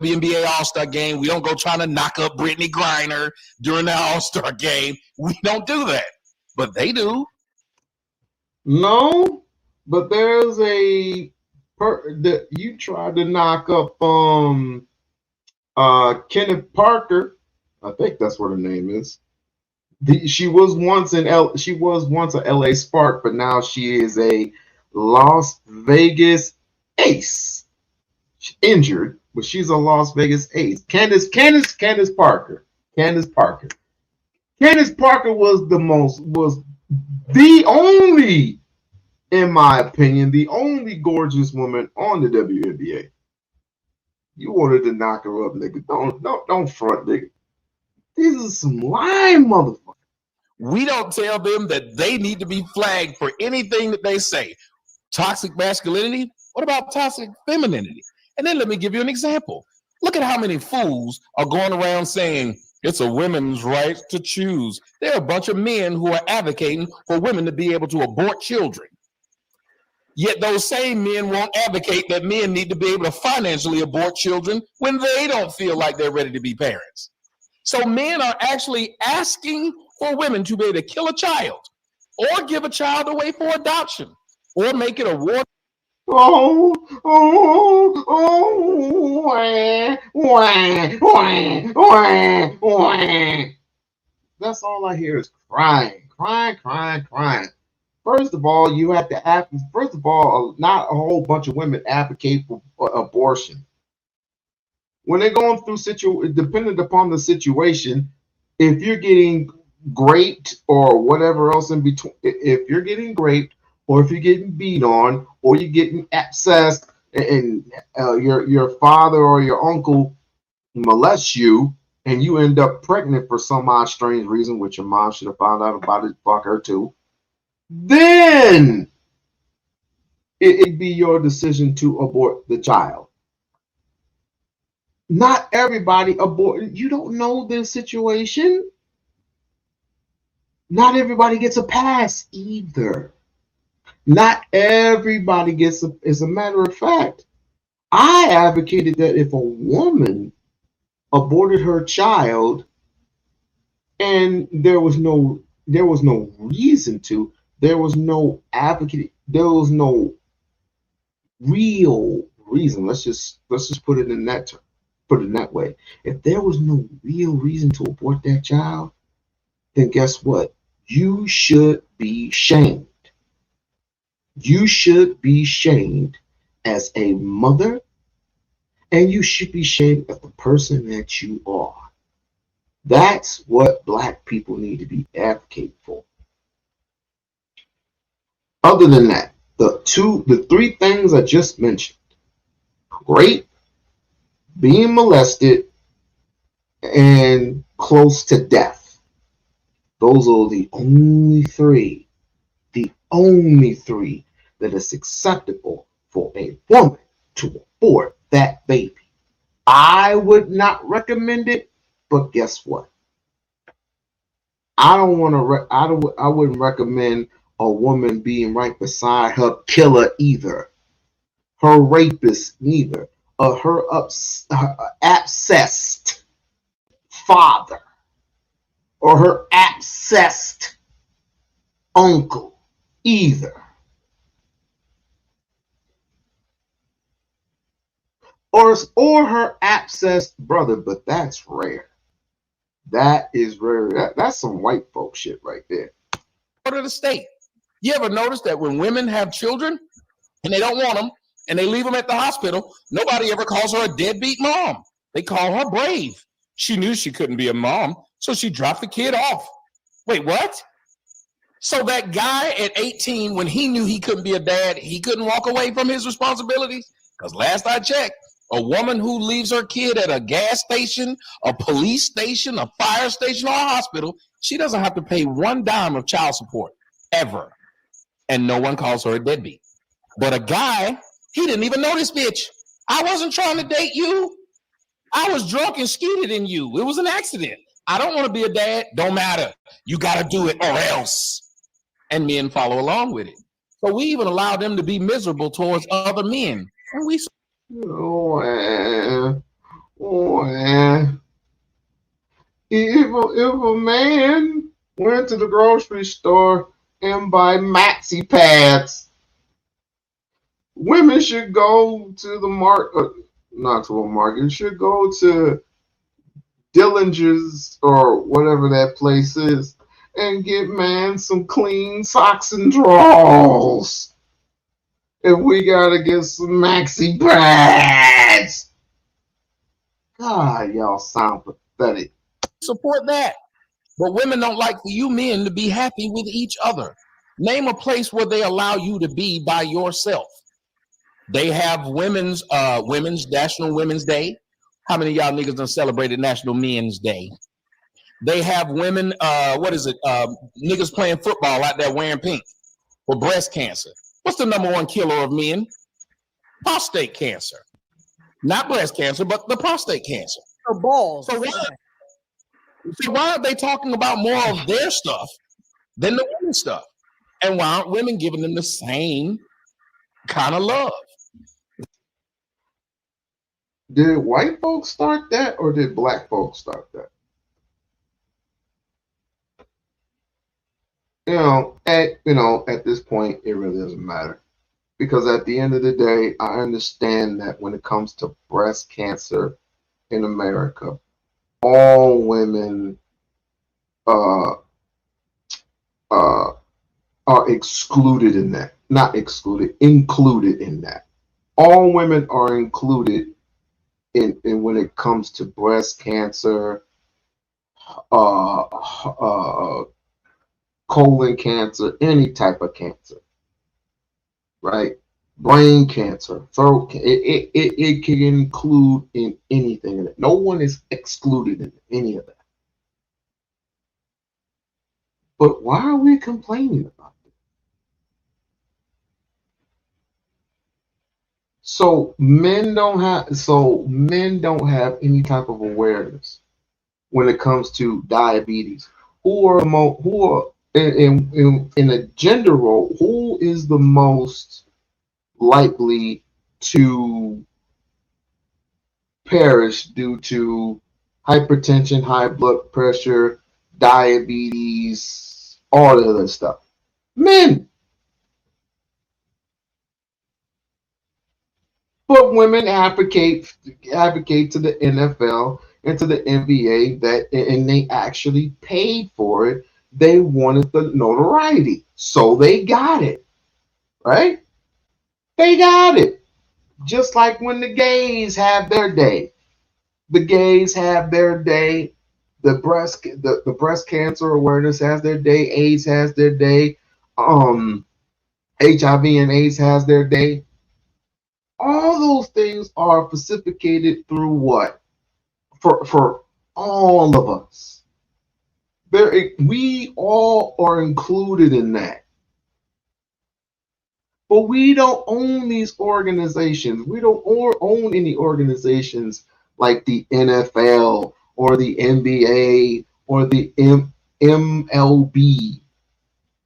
WNBA All-Star game. We don't go trying to knock up Brittany Griner during the All-Star game. We don't do that. But they do. No, but there's a that you tried to knock up Kenneth Parker. I think that's what her name is. She was once a LA Spark, but now she is a Las Vegas Ace. She's injured, but she's a Las Vegas Ace. Candace Parker. Candace Parker was the only, in my opinion, the only gorgeous woman on the WNBA. You wanted to knock her up, nigga. Don't front, nigga. These are some lying motherfuckers. We don't tell them that they need to be flagged for anything that they say. Toxic masculinity? What about toxic femininity? And then let me give you an example. Look at how many fools are going around saying it's a women's right to choose. There are a bunch of men who are advocating for women to be able to abort children. Yet those same men won't advocate that men need to be able to financially abort children when they don't feel like they're ready to be parents. So men are actually asking for women to be able to kill a child or give a child away for adoption or make it a war. That's all I hear is crying. First of all, you have to not a whole bunch of women advocate for abortion. When they're going through depending upon the situation, if you're getting raped or whatever else in between, if you're getting raped or if you're getting beat on or you're getting accessed and your father or your uncle molests you and you end up pregnant for some odd strange reason, which your mom should have found out about it, fuck her too. then it'd be your decision to abort the child. Not everybody abort. You don't know the situation. Not everybody gets a pass either. Not everybody gets a. As a matter of fact, I advocated that if a woman aborted her child and there was no reason to, there was no advocate, there was no real reason. Let's just put it in that term, put it in that way. If there was no real reason to abort that child, then guess what? You should be shamed. You should be shamed as a mother, and you should be shamed as the person that you are. That's what Black people need to be advocating for. Other than that, the three things I just mentioned: rape, being molested, and close to death. Those are the only three that is acceptable for a woman to abort that baby. I would not recommend it, but guess what? I wouldn't recommend a woman being right beside her killer either, her rapist neither, or her abscessed father, or her abscessed uncle either. Or her abscessed brother, but that's rare. That is rare. That's some white folk shit right there. Of the state. You ever notice that when women have children and they don't want them and they leave them at the hospital, nobody ever calls her a deadbeat mom. They call her brave. She knew she couldn't be a mom, so she dropped the kid off. Wait, what? So that guy at 18, when he knew he couldn't be a dad, he couldn't walk away from his responsibilities? Because last I checked, a woman who leaves her kid at a gas station, a police station, a fire station, or a hospital, she doesn't have to pay one dime of child support, ever. And no one calls her a deadbeat. But a guy, he didn't even know this bitch. I wasn't trying to date you. I was drunk and skeeted in you. It was an accident. I don't want to be a dad. Don't matter. You got to do it or else. And men follow along with it. So we even allow them to be miserable towards other men. And we... If a man went to the grocery store and buy maxi pads, women should go to the market, not to a market, should go to Dillinger's or whatever that place is and get man some clean socks and drawers. If we gotta get some maxi pads. God, y'all sound pathetic. Support that. But women don't like for you men to be happy with each other. Name a place where they allow you to be by yourself. They have women's National Women's Day. How many of y'all niggas done celebrated National Men's Day? They have women, niggas playing football out there wearing pink for breast cancer. What's the number one killer of men? Prostate cancer. Not breast cancer, but the prostate cancer. Or balls. So why aren't they talking about more of their stuff than the women's stuff? And why aren't women giving them the same kind of love? Did white folks start that or did black folks start that? At this point, it really doesn't matter. Because at the end of the day, I understand that when it comes to breast cancer in America, all women are excluded in that. Not excluded, included in that. All women are included in when it comes to breast cancer, colon cancer, any type of cancer, right? Brain cancer, throat cancer, it can include in anything in it. No one is excluded in any of that. But why are we complaining about it? So men don't have any type of awareness when it comes to diabetes. Who are in a gender role, who is the most likely to perish due to hypertension, high blood pressure, diabetes, all the other stuff? Men. But women advocate to the NFL and to the NBA and they actually paid for it. They wanted the notoriety, so they got it, right? They got it. Just like when the gays have their day. The gays have their day. The breast cancer awareness has their day. AIDS has their day. HIV and AIDS has their day. All those things are facilitated through what? For all of us. We all are included in that. But we don't own these organizations. We don't own any organizations like the NFL or the NBA or the MLB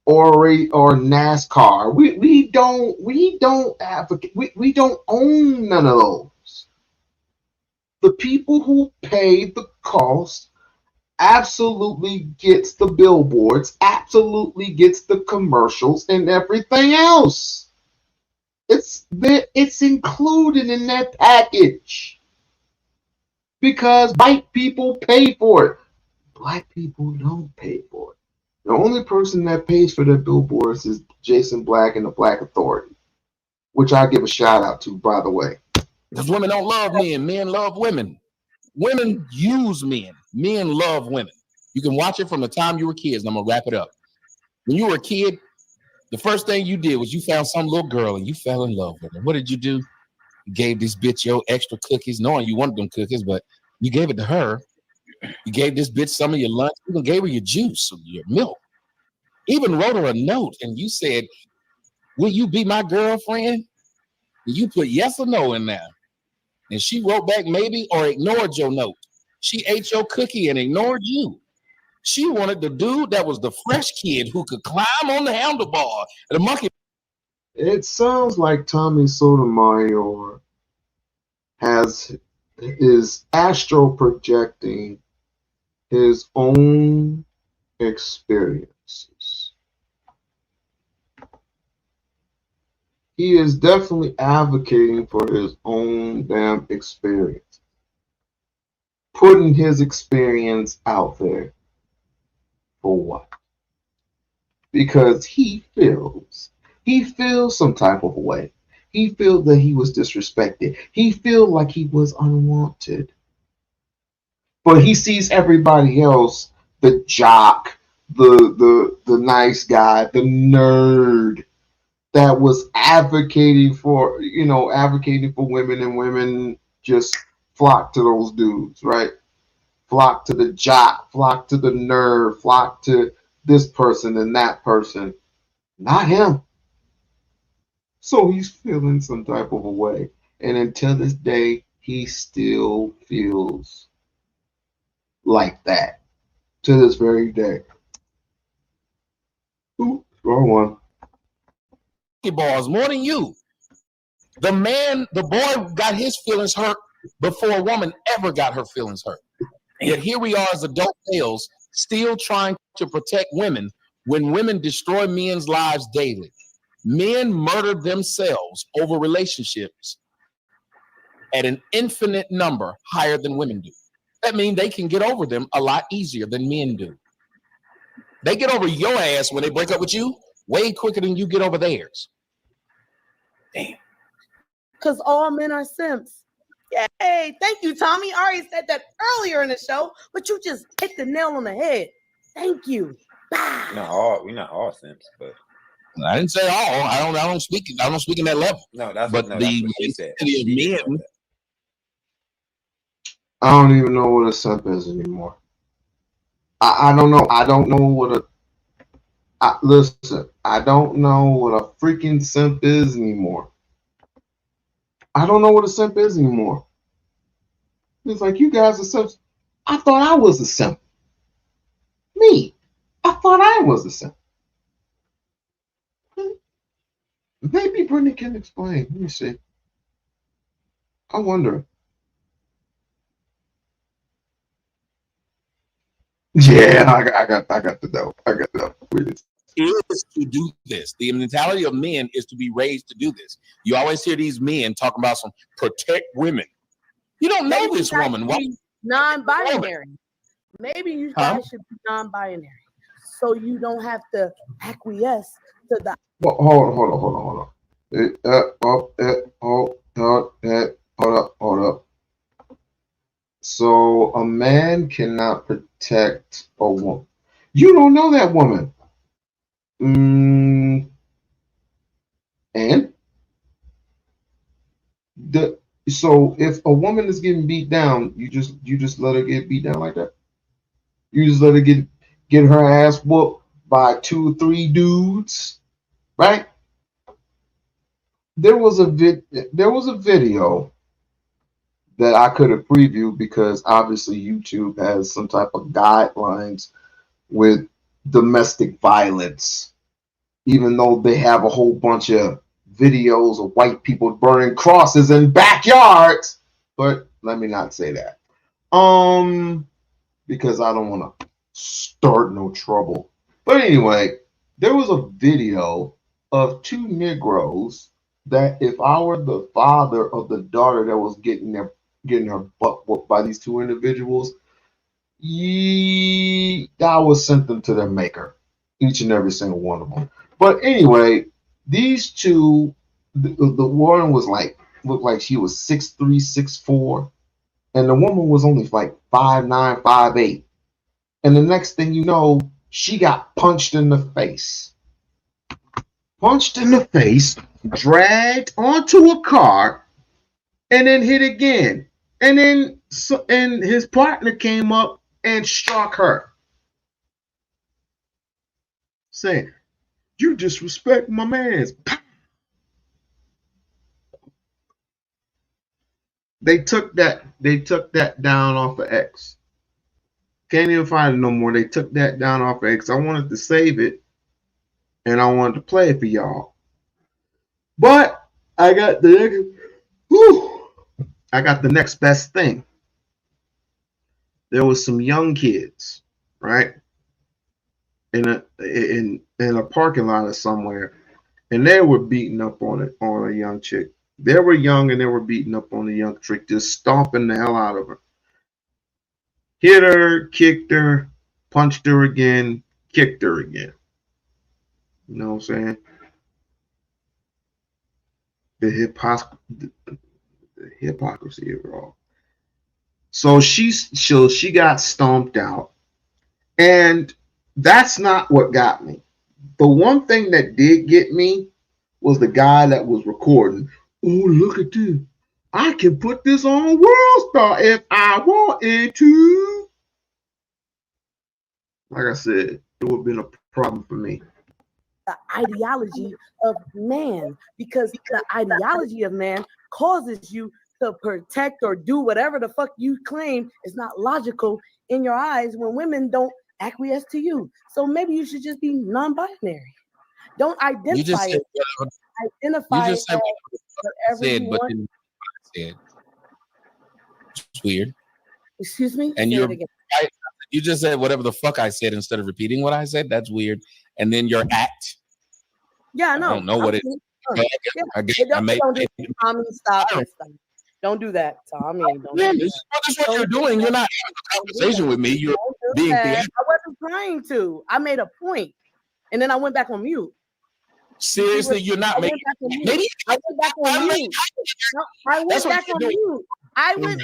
or NASCAR. We don't advocate. We don't own none of those. The people who pay the cost absolutely gets the billboards, absolutely gets the commercials and everything else. It's included in that package because white people pay for it. Black people don't pay for it. The only person that pays for their billboards is Jason Black and the Black Authority, which I give a shout out to, by the way. Because women don't love men, men love women. Women use men, men love women. You can watch it from the time you were kids, and I'm gonna wrap it up. When you were a kid, the first thing you did was you found some little girl and you fell in love with her. What did you do? You gave this bitch your extra cookies, knowing you wanted them cookies, but you gave it to her. You gave this bitch some of your lunch. You even gave her your juice, your milk. Even wrote her a note, and you said, "Will you be my girlfriend?" And you put yes or no in there. And she wrote back maybe or ignored your note. She ate your cookie and ignored you. She wanted the dude that was the fresh kid who could climb on the handlebar. The monkey. It sounds like Tommy Sotomayor is astro projecting his own experiences. He is definitely advocating for his own damn experience, putting his experience out there. For what? Because he feels some type of way. He feels that he was disrespected. He feels like he was unwanted. But he sees everybody else, the jock, the nice guy, the nerd that was advocating for women, and women just flock to those dudes, right? Flock to the jock, flock to the nerd, flock to this person and that person. Not him. So he's feeling some type of a way. And until this day, he still feels like that. To this very day. Ooh, wrong one. Balls more than you. The boy got his feelings hurt before a woman ever got her feelings hurt. Yet here we are as adult males still trying to protect women when women destroy men's lives daily. Men murder themselves over relationships at an infinite number higher than women do. That means they can get over them a lot easier than men do. They get over your ass when they break up with you way quicker than you get over theirs. Damn. Because all men are simps. Yay. Thank you, Tommy. I already said that earlier in the show, but you just hit the nail on the head. Thank you. We're not all simps, but I didn't say all. I don't speak in that level. No, that's but what the she said. men. I don't even know what a simp is anymore. I don't know. I don't know what listen, I don't know what a freaking simp is anymore. I don't know what a simp is anymore. It's like, you guys are simps. I thought I was a simp. Me. I thought I was a simp. Maybe Brittany can explain. Let me see. I wonder. Yeah, I got the dope. I got the dope. Is to do this. The mentality of men is to be raised to do this. You always hear these men talking about some protect women. You don't know this woman. Why? Non-binary. Maybe you guys should be non-binary, so you don't have to acquiesce to the. Well, hold on. So a man cannot protect a woman. You don't know that woman. And so if a woman is getting beat down, you just let her get beat down like that. You just let her get her ass whooped by 2-3 dudes, right? There was a video that I could have previewed because obviously YouTube has some type of guidelines with domestic violence, even though they have a whole bunch of videos of white people burning crosses in backyards. But let me not say that. Because I don't want to start no trouble. But anyway, there was a video of 2 Negroes that if I were the father of the daughter that was getting her butt whooped by these 2 individuals, I would send them to their maker, each and every single one of them. But anyway, these 2, the one was looked like she was 6'3", 6'4", and the woman was only like 5'9", 5'8". And the next thing you know, she got punched in the face. Dragged onto a car, and then hit again. And then and his partner came up and struck her, saying, "You disrespect my man's." They took that down off of X. Can't even find it no more. They took that down off of X. I wanted to save it, and I wanted to play it for y'all. But I got the next best thing. There was some young kids, right, in a parking lot or somewhere, and they were beating up on a young chick. They were young and they were beating up on a young chick, just stomping the hell out of her. Hit her, kicked her, punched her again, kicked her again. You know what I'm saying? The hypocrisy of it all. So she got stomped out, and that's not what got me. The one thing that did get me was the guy that was recording. Oh, look at this! I can put this on World Star if I wanted to. Like I said, it would have been a problem for me. The ideology of man, because the ideology of man causes you to protect or do whatever the fuck you claim is not logical in your eyes when women don't acquiesce to you. So maybe you should just be non-binary. Don't identify it. Identify it as whatever you want. Said. It's weird. Excuse me? And you just said whatever the fuck I said instead of repeating what I said. That's weird. And then your act. Yeah, I know. I don't know what it is. Don't do that, Tommy. This is what you're doing. You're not having a conversation with me. You're being I wasn't trying to. I made a point, and then I went back on mute. Seriously, you're not making. Maybe I went back on mute. I went back on mute. I went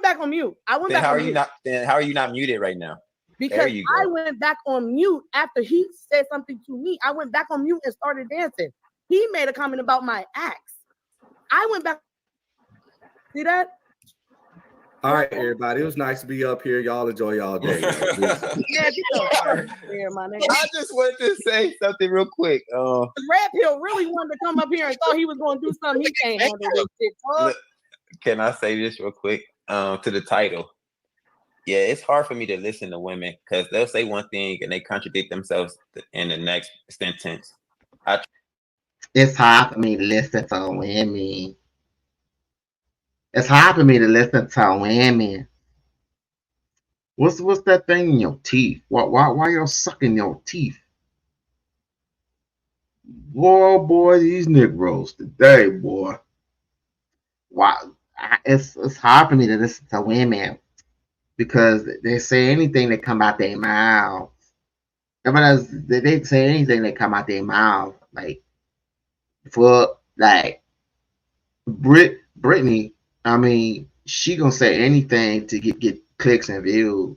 back on mute. Then how are you not muted right now? Because I went back on mute after he said something to me. I went back on mute and started dancing. He made a comment about my acts. I went back. See that? All right, everybody. It was nice to be up here. Y'all enjoy y'all day. Yeah, get the fuck here, my nigga. I just wanted to say something real quick. Red Pill really wanted to come up here and thought he was going to do something he can't handle this shit. Look, can I say this real quick? To the title. Yeah, it's hard for me to listen to women because they'll say one thing and they contradict themselves in the next sentence. It's hard for me to listen to women. It's hard for me to listen to women. What's that thing in your teeth? Why y'all sucking your teeth? Boy, these Negroes today, boy. Why? It's hard for me to listen to women because they say anything that come out their mouth. They say anything that come out their mouth, like Brittany. I mean, she gonna say anything to get clicks and views.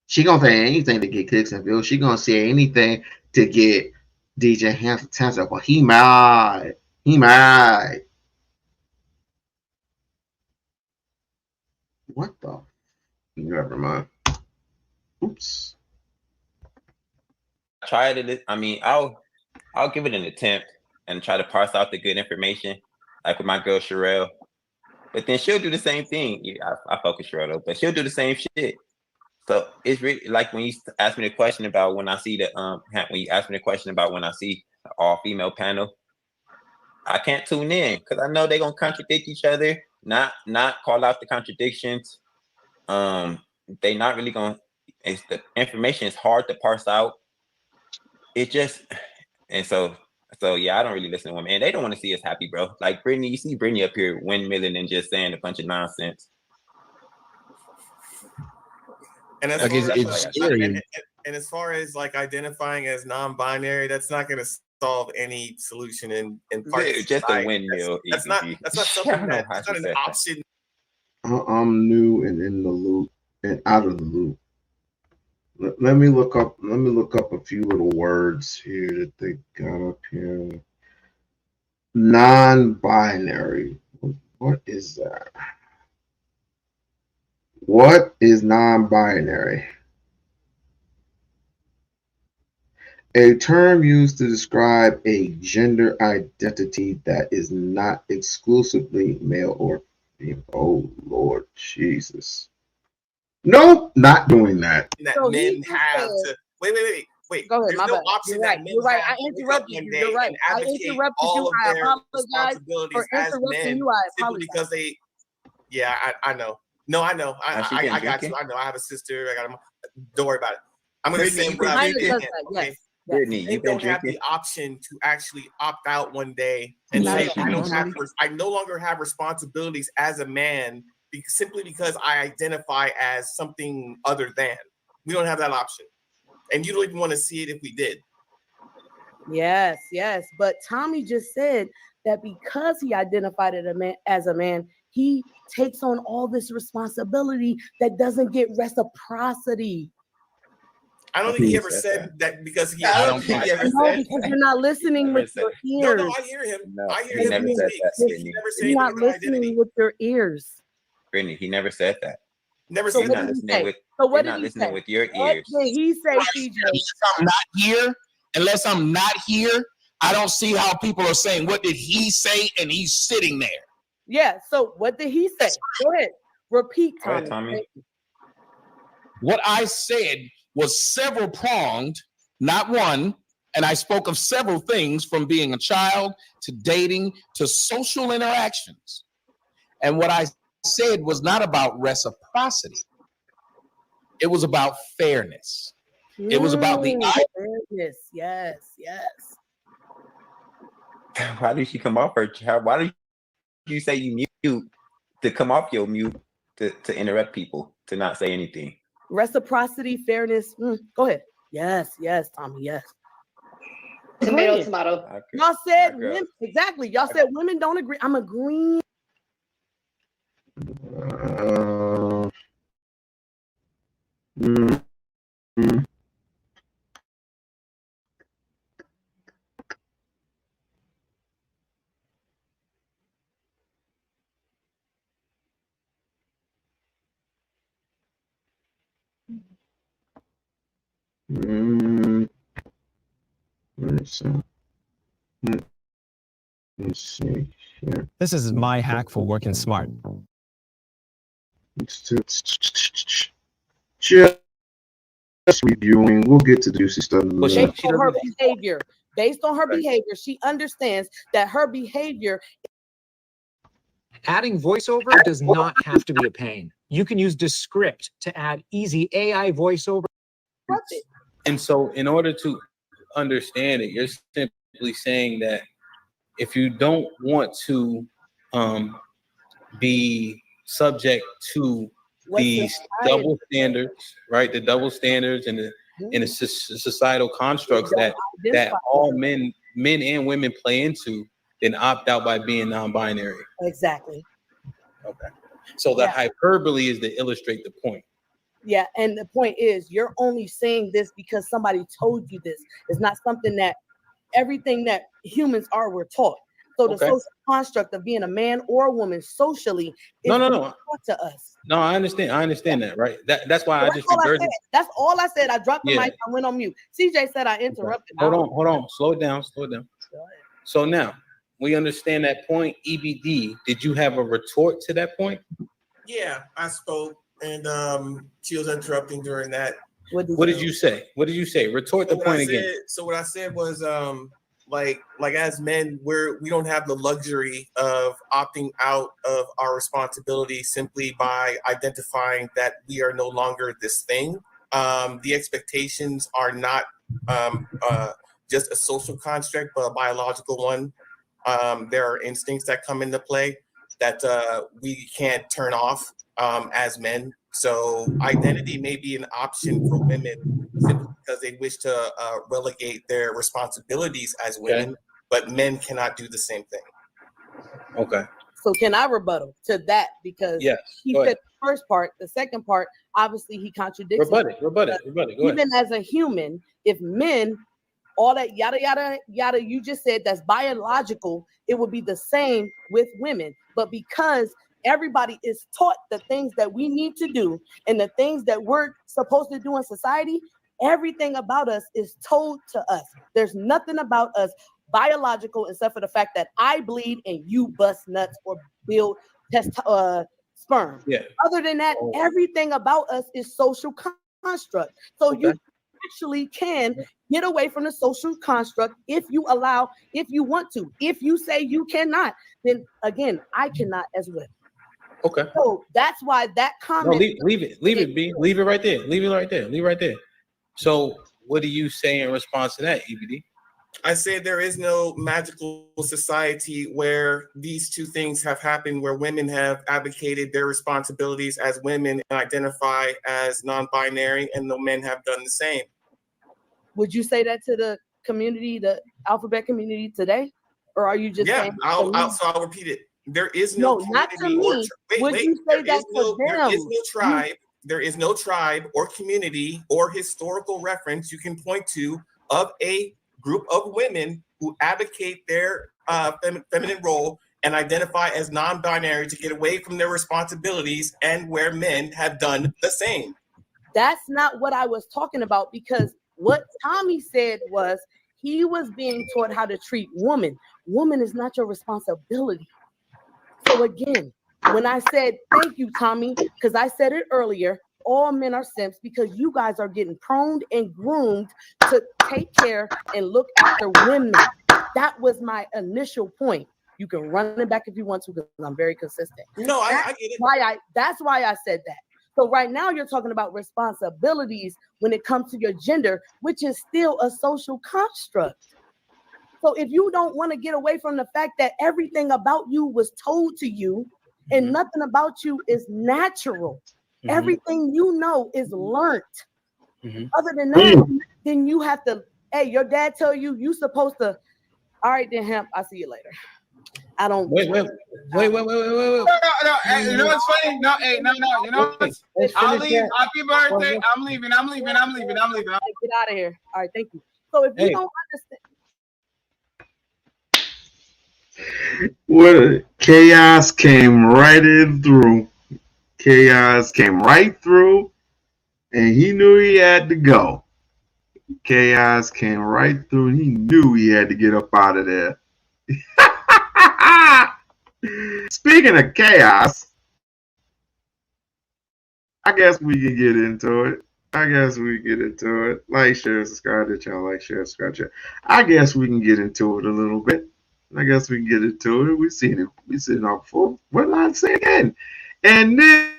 She gonna say anything to get clicks and views. She gonna say anything to get DJ Hanson attention. But he mad. He mad. What the? Never mind. Oops. Try to. I mean, I'll give it an attempt and try to parse out the good information, like with my girl Sherelle. But then she'll do the same thing. Yeah, I fuck with Sherelle though, but she'll do the same shit. So it's really like when you ask me the question about when I see the when you ask me the question about when I see the all-female panel, I can't tune in because I know they're gonna contradict each other, not call out the contradictions. They not really gonna. It's the information is hard to parse out. It just and so yeah, I don't really listen to women, and they don't want to see us happy, bro. Like Brittany, you see Brittany up here windmilling and just saying a bunch of nonsense. And as, Like, far it's as, scary. and as far as like identifying as non-binary, that's not going to solve any solution in parts of Just a society. windmill. That's not something that's not an option. I'm new and in the loop and out of the loop. Let me look up a few little words here that they got up here. Non-binary. What is that? What is non-binary? A term used to describe a gender identity that is not exclusively male or female. Oh Lord Jesus. Nope, not doing that. That men have to wait. Go ahead, There's my no bad. option You're that right. men You're right. have I to wake up interrupted one you. day You're right. and I advocate interrupted all you. of I their apologize responsibilities for as interrupting men you. I simply apologize. because they. Yeah, I know. No, I know. She I been got drinking? you. I know. I have a sister. I got. Don't worry about it. I'm going to Brittany, say you what been I drinking? understand. Okay. Yes. Brittany, They you been don't have drinking? the option to actually opt out one day and Yeah, say she I don't did. have. I no longer have responsibilities as a man simply because I identify as something other than. We don't have that option, and you don't even want to see it if we did. Yes. But Tommy just said that because he identified as a man, he takes on all this responsibility that doesn't get reciprocity. I don't think he ever said that because he. I don't think he ever No, said because that. you're not listening with your ears. No, I hear him. No, I hear he him. never He said speaks. that. He never said You're not anything about listening identity. with your ears. Brittany, he never said that. Never So said what that. did he listening say? with- So what you're did not he listening say? with your What ears. did he say, CJ? Unless I'm not here, I don't see how people are saying, what did he say? And he's sitting there. Yeah. So what did he say? Go ahead. Repeat, Go ahead, Tommy. Tommy. What I said was several pronged, not one. And I spoke of several things from being a child to dating to social interactions. And what I said was not about reciprocity. It was about fairness. It was about the fairness. Yes. Why did she come off her child? Why did you say you mute to come off your mute to interrupt people, to not say anything? Reciprocity, fairness. Go ahead. Yes, Tommy. Yes. Tomato, tomato. Y'all said women, exactly. Y'all said women don't agree. I'm agreeing. Let's see here. This is my hack for working smart. Just reviewing. We'll get to the juicy stuff. Based on her behavior. Based on her behavior, she understands that her behavior. Adding voiceover does not have to be a pain. You can use Descript to add easy AI voiceover. And so in order to understand it, you're simply saying that if you don't want to be subject to these double standards, right? The double standards and the societal constructs that all men and women play into, then opt out by being non-binary. Exactly. Okay. So the hyperbole is to illustrate the point. Yeah, and the point is, you're only saying this because somebody told you this. It's not something that everything that humans are were taught. So the social construct of being a man or a woman socially is taught to us. No, I understand that, right? That's why I just regurgitated. That's all I said. I dropped the mic. I went on mute. CJ said I interrupted. Hold on. Slow it down. So now we understand that point. EBD, did you have a retort to that point? Yeah, I spoke, and she was interrupting during that. What did you say? Retort the point again. So what I said was like as men, we don't have the luxury of opting out of our responsibility simply by identifying that we are no longer this thing. The expectations are not just a social construct, but a biological one. There are instincts that come into play that we can't turn off as men. So identity may be an option for women simply because they wish to relegate their responsibilities as women, but men cannot do the same thing. Okay. So can I rebuttal to that? Because he said the first part, the second part, obviously he contradicts. Rebut it. Go ahead. Even as a human, if men, all that yada yada yada you just said, that's biological, it would be the same with women. But because everybody is taught the things that we need to do and the things that we're supposed to do in society, everything about us is told to us. There's nothing about us biological except for the fact that I bleed and you bust nuts or build sperm. Yeah. Other than that, everything about us is social construct. So you actually can get away from the social construct if you want to. If you say you cannot, then again, I cannot as well. Okay. So that's why that comment. No, leave it, B. Leave it right there. Leave it right there. So what do you say in response to that, EBD? I say there is no magical society where these two things have happened, where women have advocated their responsibilities as women and identify as non-binary, and the men have done the same. Would you say that to the community, the alphabet community today? Or are you just saying? I'll repeat it. There is no not to me. Would you say that to them? There is no tribe. There is no tribe or community or historical reference you can point to of a group of women who advocate their feminine role and identify as non-binary to get away from their responsibilities, and where men have done the same. That's not what I was talking about, because what Tommy said was he was being taught how to treat women. Woman is not your responsibility. So again, when I said, thank you, Tommy, because I said it earlier, all men are simps because you guys are getting pruned and groomed to take care and look after women. That was my initial point. You can run it back if you want to, because I'm very consistent. No, I get it. That's why I said that. So right now you're talking about responsibilities when it comes to your gender, which is still a social construct. So if you don't want to get away from the fact that everything about you was told to you and nothing about you is natural, everything you know is learned. Other than that, then you have to, hey, your dad tell you you supposed to, all right, then Hemp, I'll see you later. I don't wait. No, you know what's funny? No, you know what's, I'll leave. Happy birthday. I'm leaving. Get out of here. All right, thank you. So if you don't understand. What chaos came right in through. Chaos came right through. and he knew he had to go. Chaos came right through, and he knew he had to get up out of there. Speaking of chaos, I guess we can get into it. Like, share, subscribe to the channel. Like, share, subscribe to the channel. I guess we can get into it a little bit. We've seen it all before. We're not saying it again. And this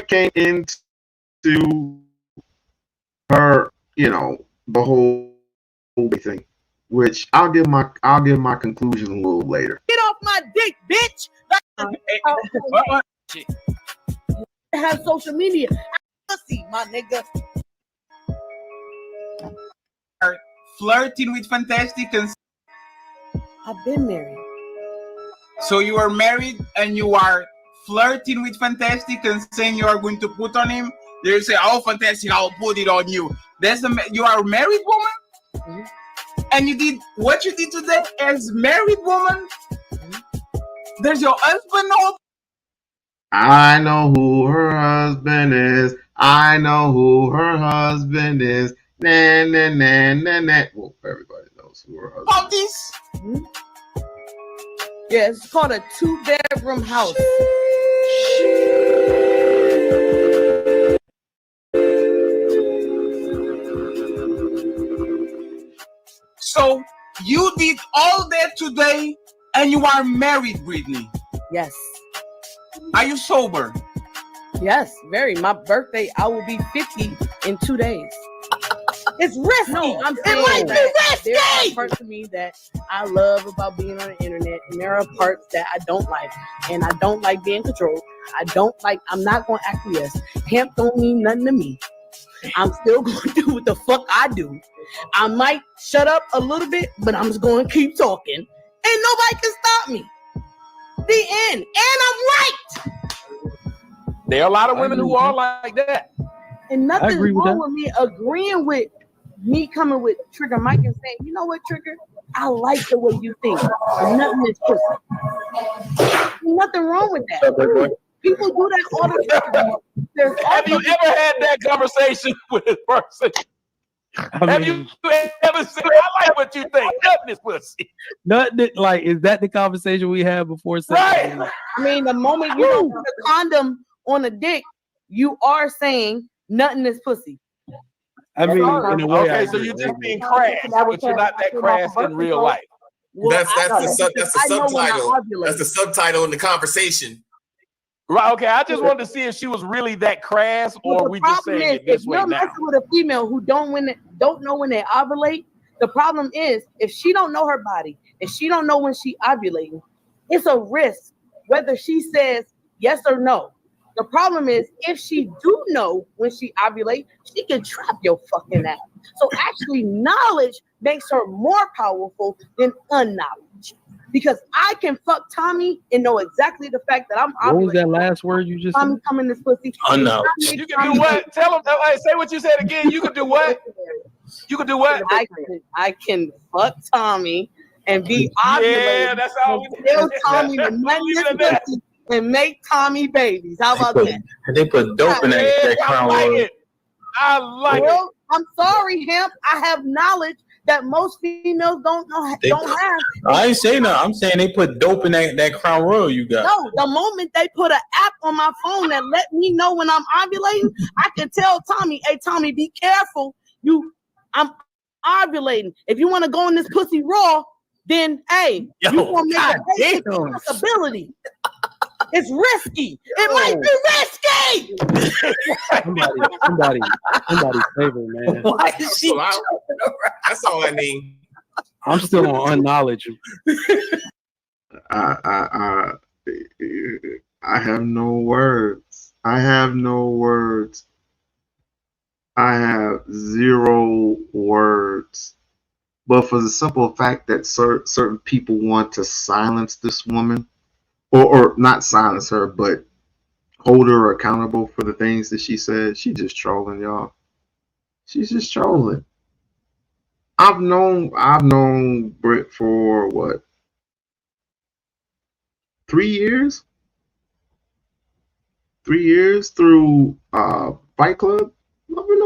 came into her, the whole thing. Which I'll give my conclusion a little later. Get off my dick, bitch! Have social media. Pussy, my nigga. Flirting with Fantastic, and I've been married. So you are married and you are flirting with Fantastic and saying you are going to put on him. They say, "Oh, Fantastic, I'll put it on you." You are a married woman, and you did what you did today as married woman. There's your husband. I know who her husband is. Nah, nah, nah, nah, nah. Well, everybody knows who her husband is. Yeah, it's called a 2-bedroom house. So you did all that today, and you are married, Brittany. Yes. Are you sober? Yes, very. My birthday, I will be 50 in 2 days. It's risky. No, I'm saying it might be risky. There are parts of me that I love about being on the internet, and there are parts that I don't like. And I don't like being controlled. I'm not going to acquiesce. Hemp don't mean nothing to me. I'm still going to do what the fuck I do. I might shut up a little bit, but I'm just going to keep talking. And nobody can stop me. The end. And I'm right. There are a lot of women who are like that. And nothing's wrong with me agreeing with me coming with Trigger Mike and saying, you know what, Trigger? I like the way you think. Nothing is pussy. Nothing wrong with that. People do that all the time. Have you ever had that conversation with this person? Have you ever said, I like what you think? Nothing is pussy. Nothing like, is that the conversation we had before? Right. I mean, the moment you don't put a condom on a dick, you are saying nothing is pussy. I mean, in a way, okay, so you're just being crass, but you're not that crass in real life. That's the subtitle. That's the subtitle in the conversation. Right. Okay. I just wanted to see if she was really that crass, or we just saying it this way now. If you're messing with a female who don't know when they ovulate, the problem is if she don't know her body, if she don't know when she ovulating, it's a risk whether she says yes or no. The problem is if she do know when she ovulate, she can trap your fucking ass. So actually, knowledge makes her more powerful than unknowledge. Because I can fuck Tommy and know exactly the fact that I'm ovulating. What was that last word you just Tommy said? coming this pussy. Unknowledge. You can do what? Tell them. Hey, say what you said again. You can do what? You can do what? I can fuck Tommy and be ovulating. Yeah, that's all. Tell Tommy to nut this pussy and make Tommy babies. How about that? They put dope in that crown royal. I like it. I'm sorry, Hemp. I have knowledge that most females don't have. I ain't saying that. I'm saying they put dope in that crown royal you got. No, the moment they put an app on my phone that let me know when I'm ovulating, I can tell Tommy, "Hey, Tommy, be careful. I'm ovulating. If you want to go in this pussy raw, then hey, you gonna make a possibility. It's risky. It might be risky." Somebody's favorite, man. Why is she? That's all I need. I'm still on unknowledge. I have no words. I have zero words. But for the simple fact that certain people want to silence this woman, or not silence her, but hold her accountable for the things that she said, she's just trolling, y'all. She's just trolling. I've known Britt for what? 3 years? 3 years through Fight Club? I've been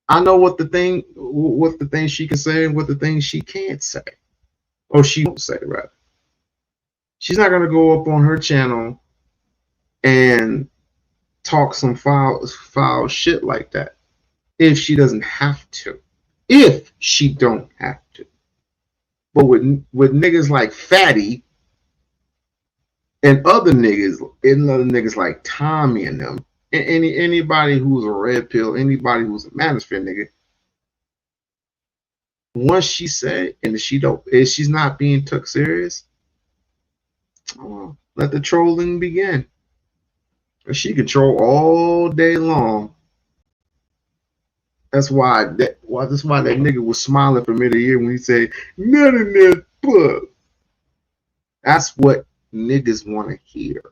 I know what the things she can say and what the things she can't say, or she won't say. Rather, she's not gonna go up on her channel and talk some foul shit like that if she doesn't have to. If she don't have to. But with niggas like Fatty and other niggas like Tommy and them, and anybody who's a red pill, anybody who's a manosphere nigga, once she said, and if she's not being took serious, let the trolling begin. She can troll all day long. That's why that nigga was smiling for many years when he said, none of that fuck. That's what niggas want to hear.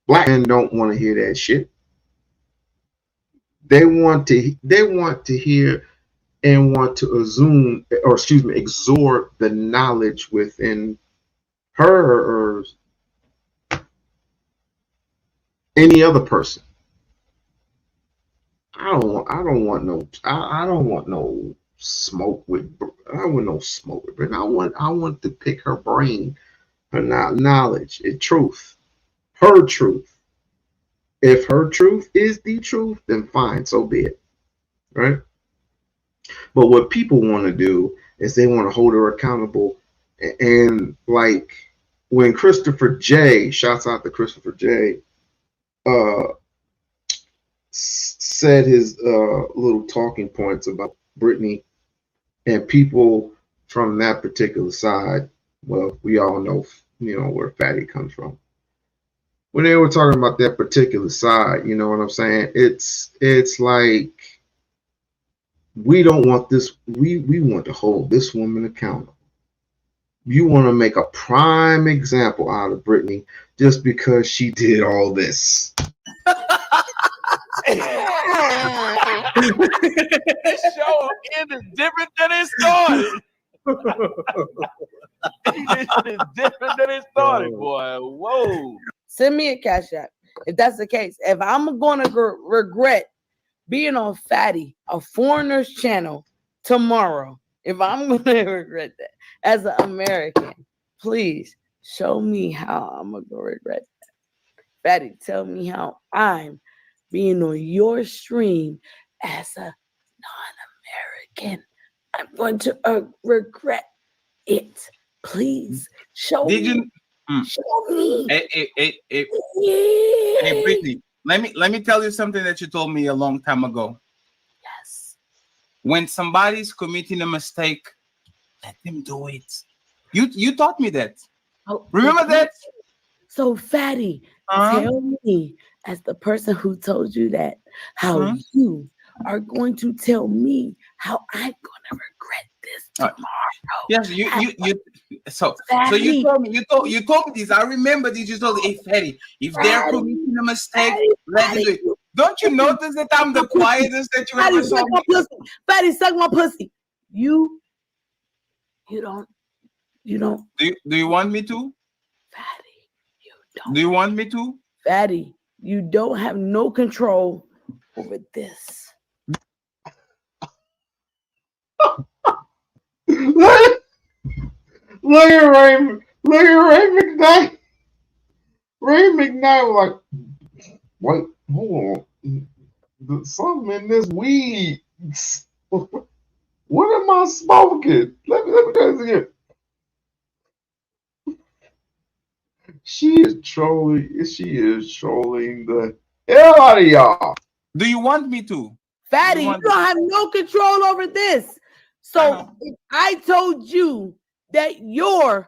Black men don't want to hear that shit. They want to hear and want to absorb the knowledge within her or any other person. I don't want no smoke with. I don't want no smoke with Brittany. I want to pick her brain, her knowledge, and truth, her truth. If her truth is the truth, then fine, so be it, right? But what people want to do is they want to hold her accountable, and like when Christopher J, shouts out to Christopher J, said his little talking points about Brittany and people from that particular side. Well, we all know, where Fatty comes from. When they were talking about that particular side, you know what I'm saying? It's like we don't want this. We want to hold this woman accountable. You want to make a prime example out of Brittany just because she did all this. This show is different than it started. It's different than it started, boy. Whoa. Send me a cash app if that's the case. If I'm gonna regret being on Fatty, a foreigner's channel tomorrow, if I'm gonna regret that as an American, please show me how I'm gonna regret that. Fatty, tell me how I'm being on your stream as a non-American. I'm going to regret it. Please show me. Show me. Hey, Brittany, let me tell you something that you told me a long time ago. Yes. When somebody's committing a mistake, let them do it. You taught me that. Oh, remember that? So Fatty, tell me, as the person who told you that, how you are going to tell me how I'm gonna regret this tomorrow. Yes, so you told me this. I remember this. You told me, hey, Fatty, if they're committing a mistake, let them do it. Don't you notice that I'm the quietest that you ever saw me? Fatty, suck my pussy. You don't. Do you want me to? Fatty, you don't. Do you want me to? Fatty, you don't have no control over this. Look at Ray McKnight. Ray McKnight was like, wait, hold on. There's something in this weed. What am I smoking? Let me do this again. She is trolling the hell out of y'all. Do you want me to? Fatty, you don't have no control over this. So if I told you that you don't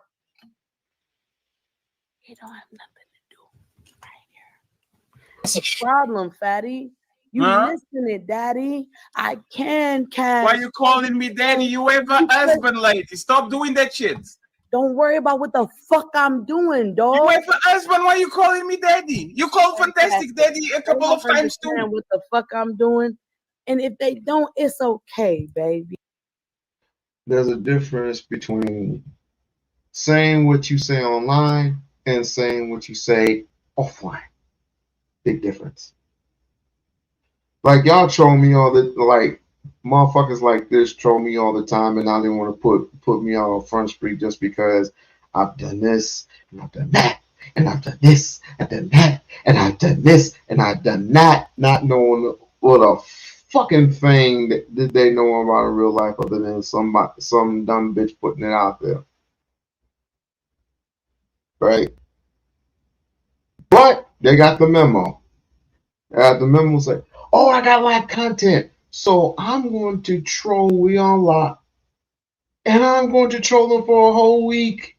have nothing to do right here. That's a problem, Fatty. You listening, Daddy? I can cash. Why you calling me Daddy? You have a husband, lady. Stop doing that shit. Don't worry about what the fuck I'm doing, dog. You have a husband. Why you calling me Daddy? You call Fantastic Daddy a couple of times too. What the fuck I'm doing? And if they don't, it's okay, baby. There's a difference between saying what you say online and saying what you say offline. Big difference. Like y'all troll me all the like motherfuckers like this troll me all the time, and I didn't want to put me out on Front Street just because I've done this and I've done that and I've done this, I've done that, and I've done this and I've done that, not knowing what a fucking thing that they know about in real life other than some dumb bitch putting it out there. Right? But they got the memo. The memo say, oh, I got live content. So I'm going to troll We-On-Loc. And I'm going to troll them for a whole week.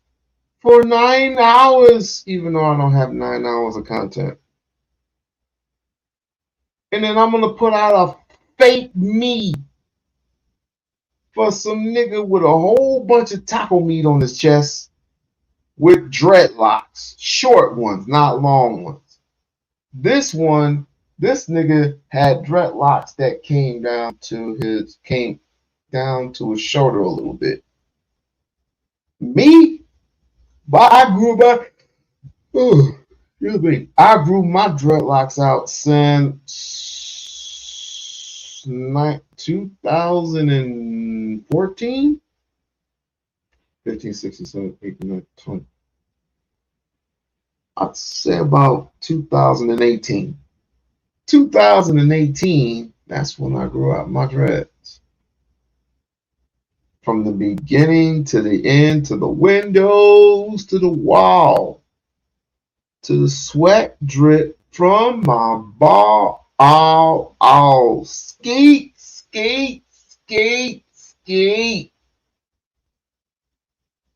For 9 hours. Even though I don't have 9 hours of content. And then I'm going to put out a fake me. For some nigga with a whole bunch of taco meat on his chest. With dreadlocks. Short ones, not long ones. This nigga had dreadlocks that came down to his shoulder a little bit. Me, but I grew my dreadlocks out since 2014, 15, 16, 17, 18, 19, 20. I'd say about 2018. 2018, that's when I grew out my dreads. From the beginning to the end, to the windows, to the wall, to the sweat drip from my ball. Oh, skeet.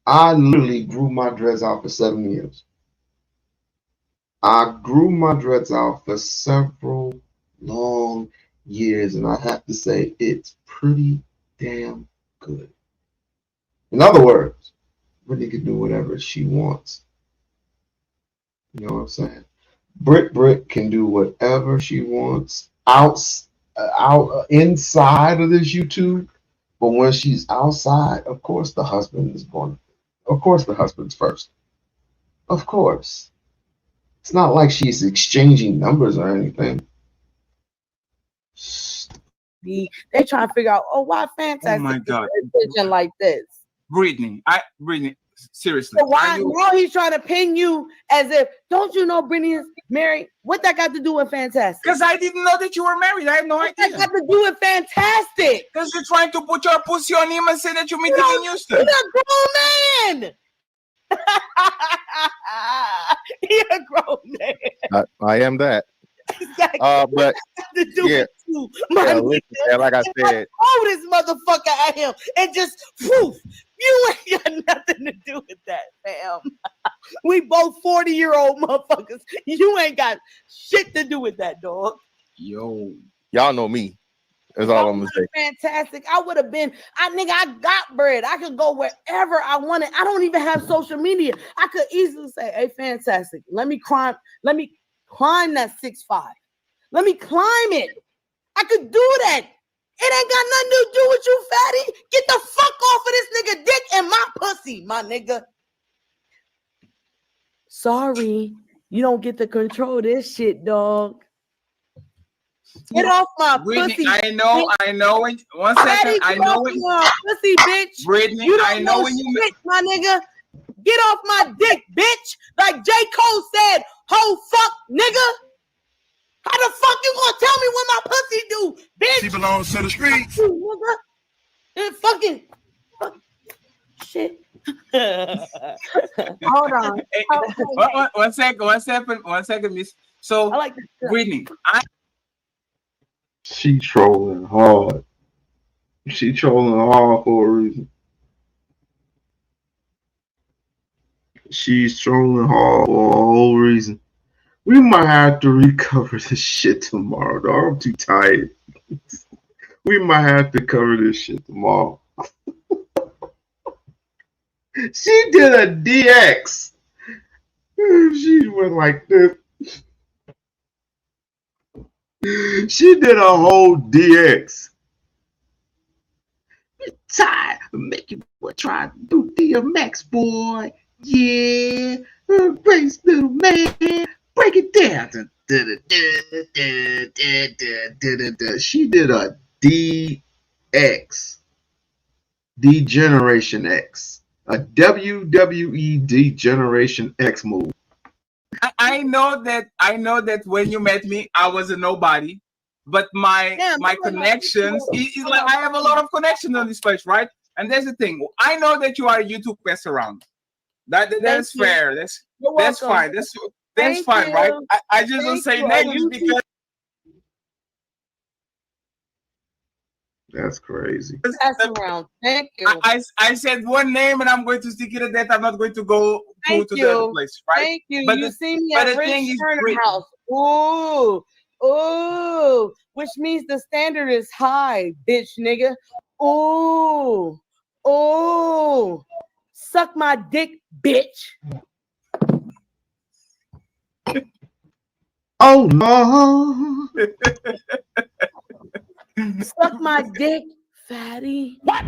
I literally grew my dreads out for 7 years. I grew my dreads out for several long years, and I have to say it's pretty damn good. In other words, Brittany can do whatever she wants. You know what I'm saying? Brit can do whatever she wants inside of this YouTube, but when she's outside, of course the husband is going. Of course the husband's first. Of course. It's not like she's exchanging numbers or anything. They trying to figure out, why Fantastic Oh my God. attention like this? Brittany, seriously. So why now he's trying to pin you as if, don't you know Brittany is married? What that got to do with Fantastic? Because I didn't know that you were married. I have no idea. What that got to do with Fantastic? Because you're trying to put your pussy on him and say that you're meeting in Houston. He's a grown man. He's a grown man. I am that. Exactly. But to do yeah, with you, my listen, man, like I said, throw this motherfucker at him and just poof. You ain't got nothing to do with that, fam. We both 40-year-old motherfuckers. You ain't got shit to do with that, dog. Yo, y'all know me. That's all I'm gonna say. Fantastic. I would have been. I got bread. I could go wherever I wanted. I don't even have social media. I could easily say, "Hey, Fantastic, let me climb that 6'5". Let me climb it. I could do that. It ain't got nothing to do with you, fatty. Get the fuck off of this nigga dick and my pussy, my nigga. Sorry, you don't get to control this shit, dog. Get off my pussy. I know. One second. I know it. Pussy, bitch. Brittany, You don't I know when you shit, my nigga. Get off my dick, bitch. Like J. Cole said, ho fuck, nigga. How the fuck you gonna tell me what my pussy do, bitch? She belongs to the streets. Nigga. And fucking shit. Hold on. Hey, one second, miss. So, I like Brittany, She trolling hard. She trolling hard for a reason. She's trolling hard for a whole reason. We might have to recover this shit tomorrow, dog. I'm too tired. We might have to cover this shit tomorrow. She did a DX. She went like this. She did a whole DX. Tired of making boy try to do DMX, boy. Yeah, grace little man. Break it down. She did a DX, D-Generation X, a WWE D-Generation X move. I know that when you met me, I was a nobody, but my connections is like I have a lot of connections on this place, right? And there's the thing. I know that you are a YouTube best around. That's fair. That's fine. That's fine, right? I just don't say names because That's crazy. Pass around. Thank you. I said one name and I'm going to stick it at that. I'm not going to go to the other place, right? Thank you. But You see me at Rich Turner House. Ooh, which means the standard is high, bitch, nigga. Ooh, suck my dick, bitch. Oh no. Suck my dick, fatty. What?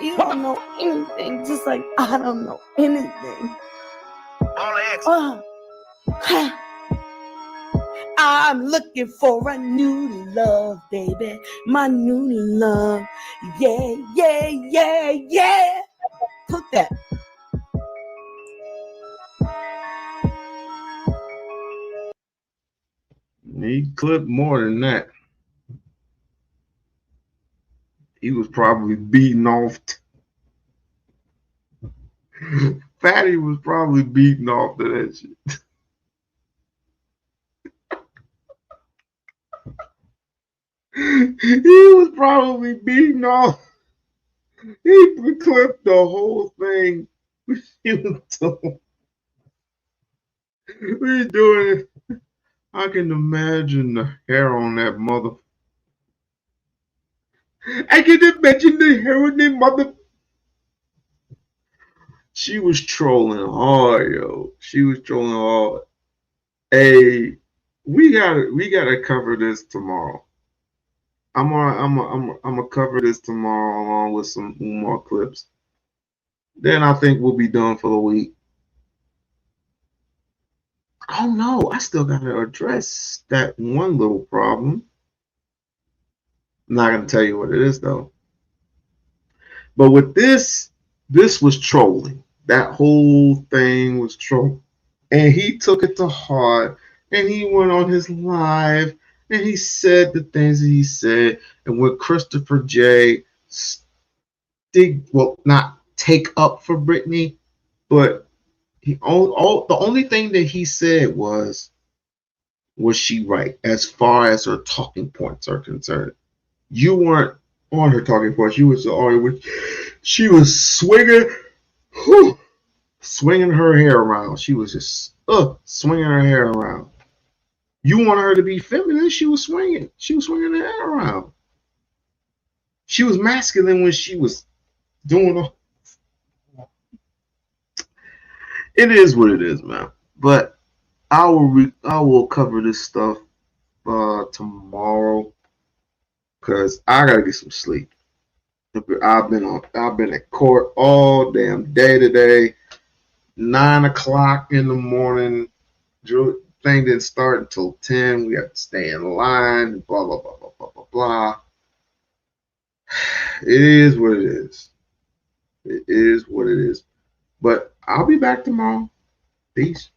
You don't know anything, just like I don't know anything. I'm looking for a new love, baby. My new love. Yeah. Put that. He clipped more than that. He was probably beating off. Fatty was probably beating off to that shit. He was probably beating off. He clipped the whole thing. He was doing. We're doing it. I can imagine the hair on that mother. I can imagine the hair on that mother. She was trolling hard, yo. She was trolling hard. Hey, we gotta cover this tomorrow. I'm gonna cover this tomorrow along with some more clips. Then I think we'll be done for the week. Oh no, I still gotta address that one little problem. I'm not gonna tell you what it is though. But with this was trolling. That whole thing was trolling. And he took it to heart and he went on his live and he said the things that he said. And when Christopher J not take up for Britney, but the only thing that he said was she right as far as her talking points are concerned. You weren't on her talking points. She was swinging, swinging her hair around. She was just swinging her hair around. You want her to be feminine? She was swinging. She was swinging her hair around. She was masculine when she was doing all. It is what it is, man. But I will cover this stuff tomorrow because I gotta get some sleep. I've been at court all damn day today. 9 o'clock in the morning. Thing didn't start until 10. We have to stay in line. Blah blah blah blah blah blah blah. It is what it is. It is what it is. But I'll be back tomorrow. Peace.